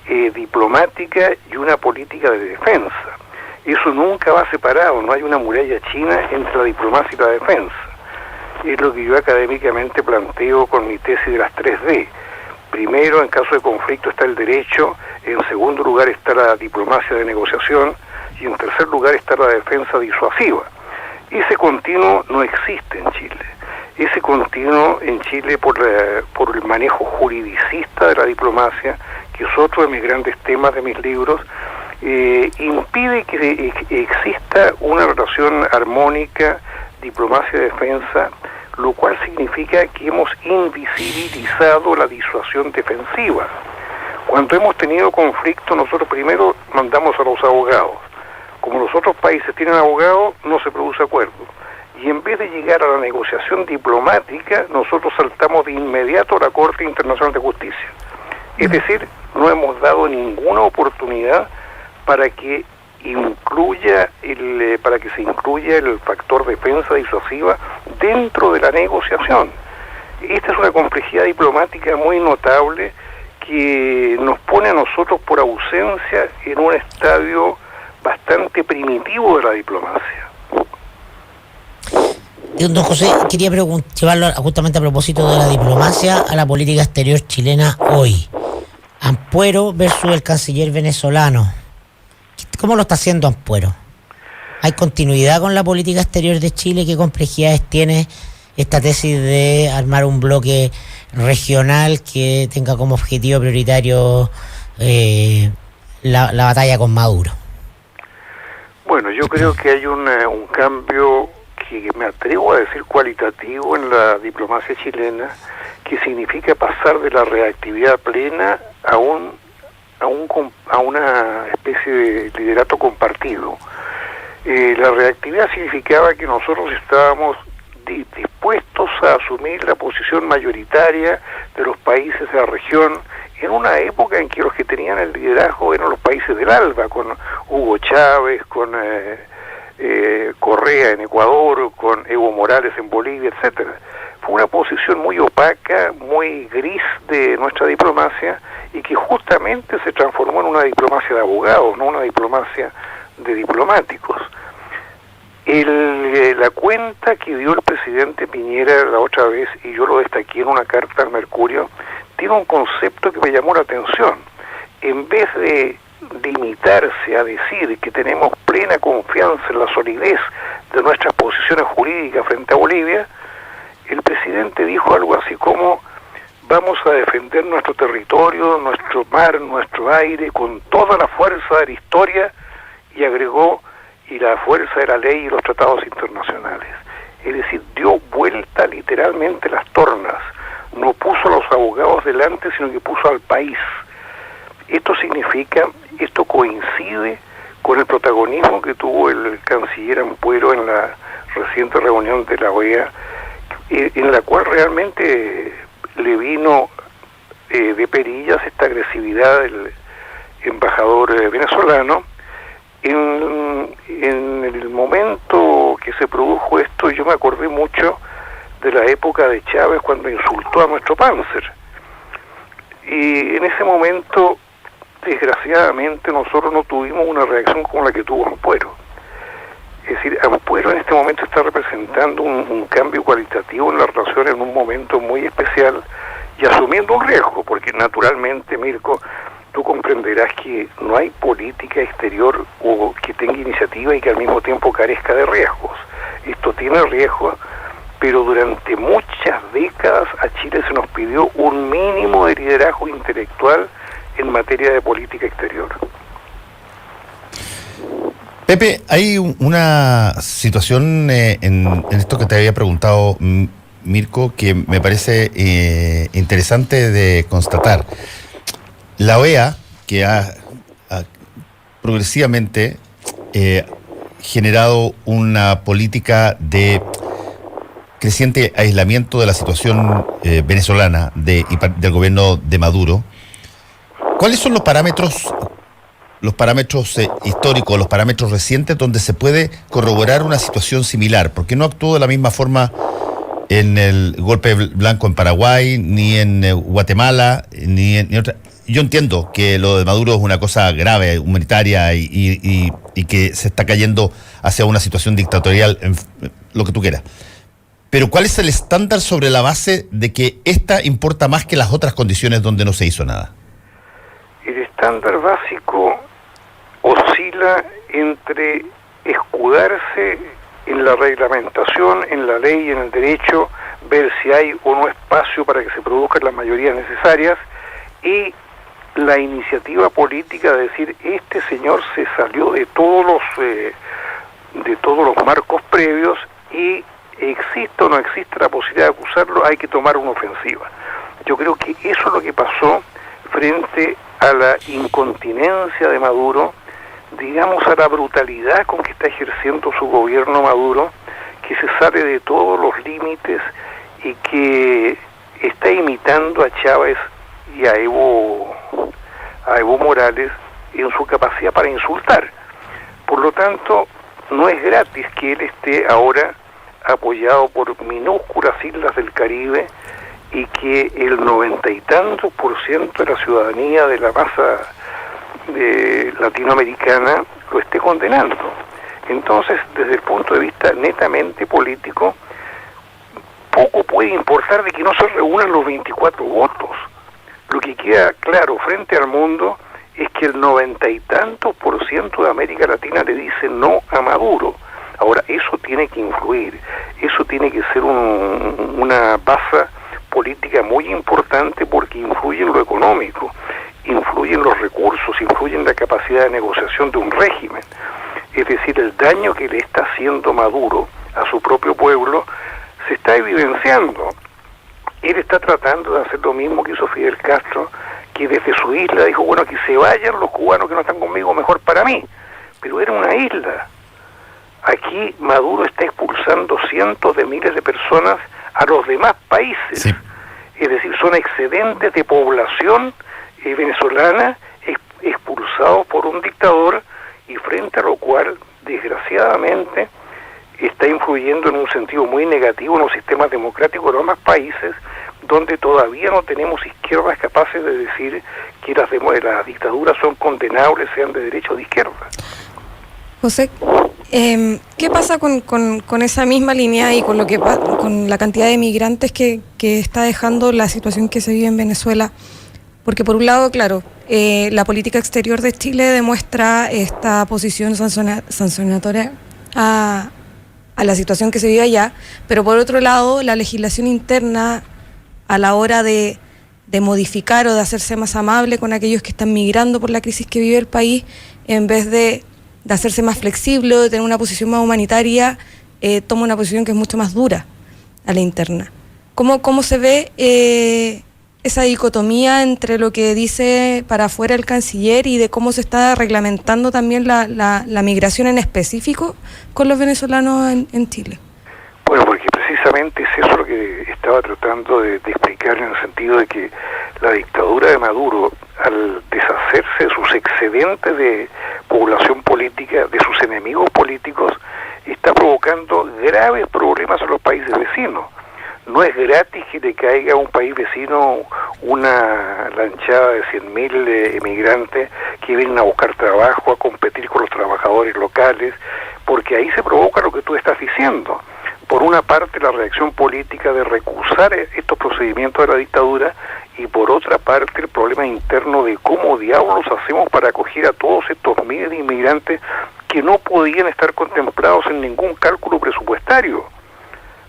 diplomática y una política de defensa. Eso nunca va separado, no hay una muralla china entre la diplomacia y la defensa. Es lo que yo académicamente planteo con mi tesis de las 3D. Primero, en caso de conflicto está el derecho, en segundo lugar está la diplomacia de negociación y en tercer lugar está la defensa disuasiva. Ese continuo no existe en Chile. Ese continuo en Chile por el manejo juridicista de la diplomacia, que es otro de mis grandes temas de mis libros, impide que exista una relación armónica diplomacia-defensa, lo cual significa que hemos invisibilizado la disuasión defensiva. Cuando hemos tenido conflicto, nosotros primero mandamos a los abogados. Como los otros países tienen abogados, no se produce acuerdo. Y en vez de llegar a la negociación diplomática, nosotros saltamos de inmediato a la Corte Internacional de Justicia. Es decir, no hemos dado ninguna oportunidad para que se incluya el factor defensa disuasiva dentro de la negociación. Esta es una complejidad diplomática muy notable que nos pone a nosotros por ausencia en un estadio bastante primitivo de la diplomacia. Don José, quería llevarlo justamente a propósito de la diplomacia a la política exterior chilena hoy. Ampuero versus el canciller venezolano. ¿Cómo lo está haciendo Ampuero? ¿Hay continuidad con la política exterior de Chile? ¿Qué complejidades tiene esta tesis de armar un bloque regional que tenga como objetivo prioritario la batalla con Maduro? Bueno, yo creo que hay un cambio que me atrevo a decir cualitativo en la diplomacia chilena, que significa pasar de la reactividad plena a una especie de liderato compartido. La reactividad significaba que nosotros estábamos dispuestos a asumir la posición mayoritaria de los países de la región en una época en que los que tenían el liderazgo eran los países del ALBA, con Hugo Chávez, con Correa en Ecuador, con Evo Morales en Bolivia, etcétera. Fue una posición muy opaca, muy gris de nuestra diplomacia y que justamente se transformó en una diplomacia de abogados, no una diplomacia de diplomáticos. La cuenta que dio el presidente Piñera la otra vez, y yo lo destaqué en una carta al Mercurio, tiene un concepto que me llamó la atención. En vez de limitarse a decir que tenemos plena confianza en la solidez de nuestras posiciones jurídicas frente a Bolivia, el presidente dijo algo así como: vamos a defender nuestro territorio, nuestro mar, nuestro aire con toda la fuerza de la historia, y agregó, y la fuerza de la ley y los tratados internacionales. Es decir, dio vuelta literalmente las tornas, no puso a los abogados delante, sino que puso al país. Esto coincide con el protagonismo que tuvo el canciller Ampuero en la reciente reunión de la OEA, en la cual realmente le vino de perillas esta agresividad del embajador venezolano. En el momento que se produjo esto, yo me acordé mucho de la época de Chávez cuando insultó a nuestro Panzer. Y en ese momento, desgraciadamente, nosotros no tuvimos una reacción como la que tuvo Ampuero. Es decir, Ampuero en este momento está representando un cambio cualitativo en la relación en un momento muy especial y asumiendo un riesgo, porque naturalmente, Mirko, tú comprenderás que no hay política exterior o que tenga iniciativa y que al mismo tiempo carezca de riesgos. Esto tiene riesgos, pero durante muchas décadas a Chile se nos pidió un mínimo de liderazgo intelectual en materia de política exterior. Pepe, hay una situación en esto que te había preguntado, Mirko, que me parece interesante de constatar. La OEA, que ha progresivamente generado una política de creciente aislamiento de la situación venezolana del gobierno de Maduro, ¿cuáles son los parámetros históricos, los parámetros recientes donde se puede corroborar una situación similar? ¿Por qué no actuó de la misma forma en el golpe blanco en Paraguay, ni en Guatemala, ni en otra? Yo entiendo que lo de Maduro es una cosa grave, humanitaria, y que se está cayendo hacia una situación dictatorial, lo que tú quieras. Pero ¿cuál es el estándar sobre la base de que esta importa más que las otras condiciones donde no se hizo nada? El estándar básico oscila entre escudarse en la reglamentación, en la ley, en el derecho, ver si hay o no espacio para que se produzcan las mayorías necesarias, y la iniciativa política de decir: este señor se salió de todos los marcos previos y existe o no existe la posibilidad de acusarlo, hay que tomar una ofensiva. Yo creo que eso es lo que pasó frente a la incontinencia de Maduro, digamos, a la brutalidad con que está ejerciendo su gobierno Maduro, que se sale de todos los límites y que está imitando a Chávez y a Evo Morales en su capacidad para insultar. Por lo tanto, no es gratis que él esté ahora apoyado por minúsculas islas del Caribe y que el 90 y tantos % de la ciudadanía de la masa latinoamericana lo esté condenando. Entonces, desde el punto de vista netamente político, poco puede importar de que no se reúnan los 24 votos. Lo que queda claro frente al mundo es que el 90 y tantos % de América Latina le dice no a Maduro. Ahora, eso tiene que influir, eso tiene que ser una base política muy importante, porque influye en lo económico, influye en los recursos, influye en la capacidad de negociación de un régimen. Es decir, el daño que le está haciendo Maduro a su propio pueblo se está evidenciando Él está tratando de hacer lo mismo que hizo Fidel Castro, que desde su isla dijo, bueno, que se vayan los cubanos que no están conmigo, mejor para mí. Pero era una isla. Aquí Maduro está expulsando cientos de miles de personas a los demás países. Sí. Es decir, son excedentes de población venezolana expulsados por un dictador, y frente a lo cual, desgraciadamente, está influyendo en un sentido muy negativo en los sistemas democráticos de los demás países, donde todavía no tenemos izquierdas capaces de decir que las dictaduras son condenables, sean de derecha o de izquierda. José, ¿qué pasa con esa misma línea y con con la cantidad de migrantes que está dejando la situación que se vive en Venezuela? Porque por un lado, claro, la política exterior de Chile demuestra esta posición sancionatoria a la situación que se vive allá, pero por otro lado, la legislación interna a la hora de modificar o de hacerse más amable con aquellos que están migrando por la crisis que vive el país, en vez de hacerse más flexible, de tener una posición más humanitaria, toma una posición que es mucho más dura a la interna. ¿Cómo se ve esa dicotomía entre lo que dice para afuera el canciller y de cómo se está reglamentando también la migración en específico con los venezolanos en Chile? Bueno, porque precisamente es eso lo que estaba tratando de explicar, en el sentido de que la dictadura de Maduro, al deshacerse de sus excedentes de población política, de sus enemigos políticos, está provocando graves problemas a los países vecinos. No es gratis que le caiga a un país vecino una lanchada de 100.000 emigrantes que vienen a buscar trabajo, a competir con los trabajadores locales, porque ahí se provoca lo que tú estás diciendo. Por una parte, la reacción política de recusar estos procedimientos de la dictadura, y por otra parte, el problema interno de cómo diablos hacemos para acoger a todos estos miles de inmigrantes que no podían estar contemplados en ningún cálculo presupuestario.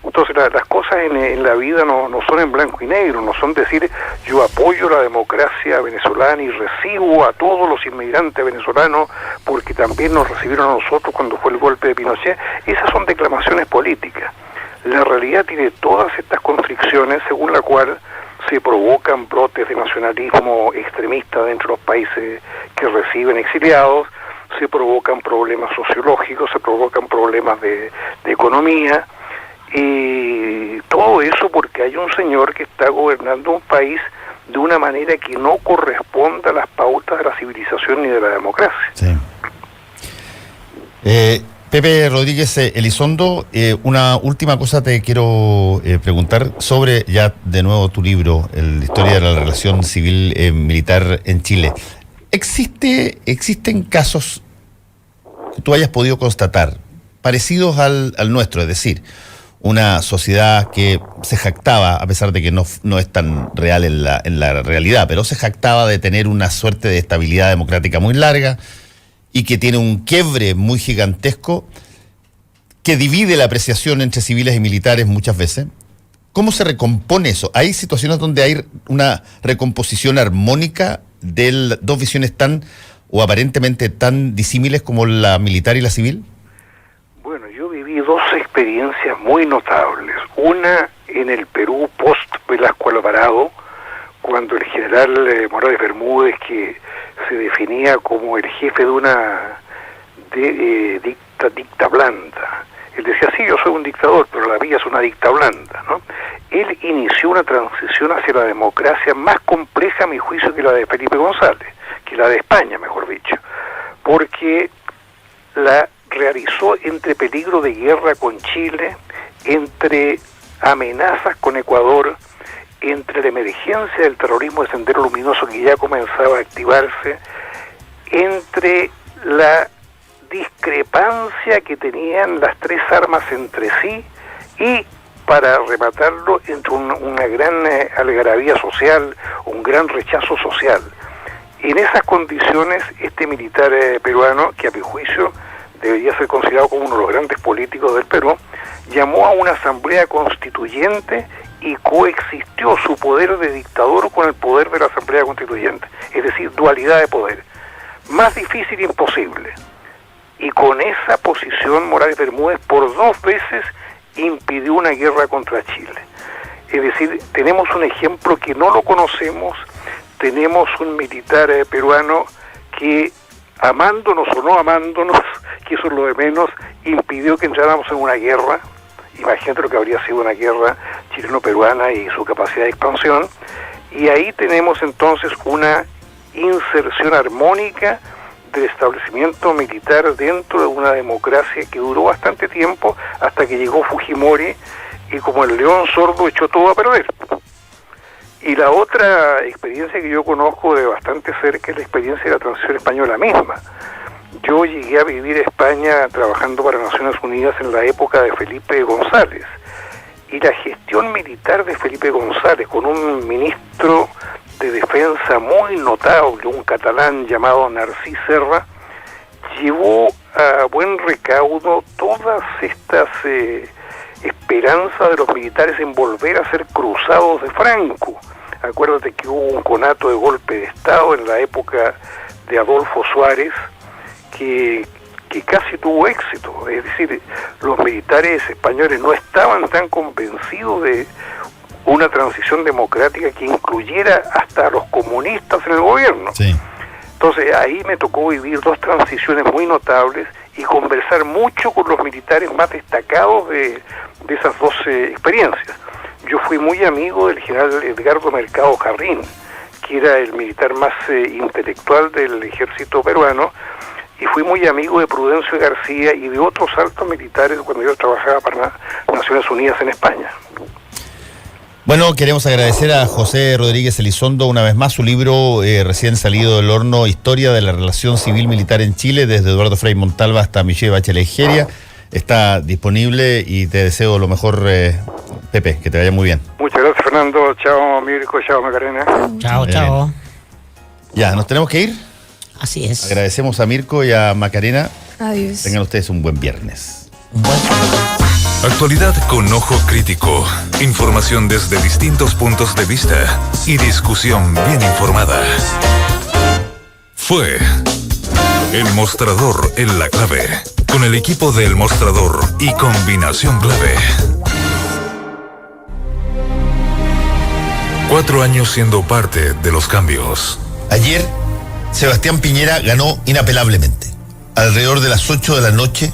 Entonces las cosas en la vida no son en blanco y negro, no son decir yo apoyo la democracia venezolana y recibo a todos los inmigrantes venezolanos porque también nos recibieron a nosotros cuando fue el golpe de Pinochet. Esas son declamaciones políticas. La realidad tiene todas estas constricciones según la cual se provocan brotes de nacionalismo extremista dentro de los países que reciben exiliados, se provocan problemas sociológicos, se provocan problemas de economía. Y todo eso porque hay un señor que está gobernando un país de una manera que no corresponde a las pautas de la civilización ni de la democracia. Sí. Pepe Rodríguez Elizondo, una última cosa te quiero preguntar sobre ya de nuevo tu libro, la historia de la relación civil-militar en Chile. ¿Existen casos que tú hayas podido constatar parecidos al nuestro? Es decir, una sociedad que se jactaba, a pesar de que no es tan real en la realidad, pero se jactaba de tener una suerte de estabilidad democrática muy larga y que tiene un quiebre muy gigantesco que divide la apreciación entre civiles y militares muchas veces. ¿Cómo se recompone eso? ¿Hay situaciones donde hay una recomposición armónica de dos visiones tan o aparentemente tan disímiles como la militar y la civil? Bueno, yo viví dos experiencias muy notables. Una en el Perú post Velasco Alvarado, cuando el general Morales Bermúdez, que se definía como el jefe de una dicta blanda, él decía, sí, yo soy un dictador, pero la vía es una dicta blanda, ¿no? Él inició una transición hacia la democracia más compleja, a mi juicio, que la de Felipe González, que la de España, mejor dicho, porque la realizó entre peligro de guerra con Chile, entre amenazas con Ecuador, entre la emergencia del terrorismo de Sendero Luminoso que ya comenzaba a activarse, entre la discrepancia que tenían las tres armas entre sí y, para rematarlo, entre una gran algarabía social, un gran rechazo social. En esas condiciones, este militar peruano, que a mi juicio debería ser considerado como uno de los grandes políticos del Perú, llamó a una asamblea constituyente y coexistió su poder de dictador con el poder de la asamblea constituyente, es decir, dualidad de poder. Más difícil imposible. Y con esa posición Morales Bermúdez por 2 veces impidió una guerra contra Chile. Es decir, tenemos un ejemplo que no lo conocemos, tenemos un militar peruano que, amándonos o no amándonos, que eso es lo de menos, impidió que entráramos en una guerra. Imagínate lo que habría sido una guerra chileno-peruana y su capacidad de expansión. Y ahí tenemos entonces una inserción armónica del establecimiento militar dentro de una democracia que duró bastante tiempo hasta que llegó Fujimori y como el león sordo echó todo a perder. Y la otra experiencia que yo conozco de bastante cerca es la experiencia de la transición española misma. Yo llegué a vivir España trabajando para Naciones Unidas en la época de Felipe González. Y la gestión militar de Felipe González, con un ministro de defensa muy notable, un catalán llamado Narcís Serra, llevó a buen recaudo todas estas esperanzas de los militares en volver a ser cruzados de Franco. Acuérdate que hubo un conato de golpe de Estado en la época de Adolfo Suárez que casi tuvo éxito. Es decir, los militares españoles no estaban tan convencidos de una transición democrática que incluyera hasta a los comunistas en el gobierno. Sí. Entonces ahí me tocó vivir dos transiciones muy notables y conversar mucho con los militares más destacados de esas dos experiencias. Yo fui muy amigo del general Edgardo Mercado Jarrín, que era el militar más intelectual del ejército peruano, y fui muy amigo de Prudencio García y de otros altos militares cuando yo trabajaba para Naciones Unidas en España. Bueno, queremos agradecer a José Rodríguez Elizondo una vez más su libro recién salido del horno, Historia de la Relación Civil-Militar en Chile, desde Eduardo Frei Montalva hasta Michelle Bachelet Geria. Está disponible y te deseo lo mejor, Pepe, que te vaya muy bien. Muchas gracias, Fernando. Chao, Mirko. Chao, Macarena. Chao, chao. Ya, ¿nos tenemos que ir? Así es. Agradecemos a Mirko y a Macarena. Adiós. Tengan ustedes un buen viernes. Actualidad con ojo crítico, información desde distintos puntos de vista y discusión bien informada. Fue El Mostrador en la Clave, con el equipo de El Mostrador y Combinación Clave. 4 años siendo parte de los cambios. Ayer, Sebastián Piñera ganó inapelablemente. Alrededor de las 8 de la noche,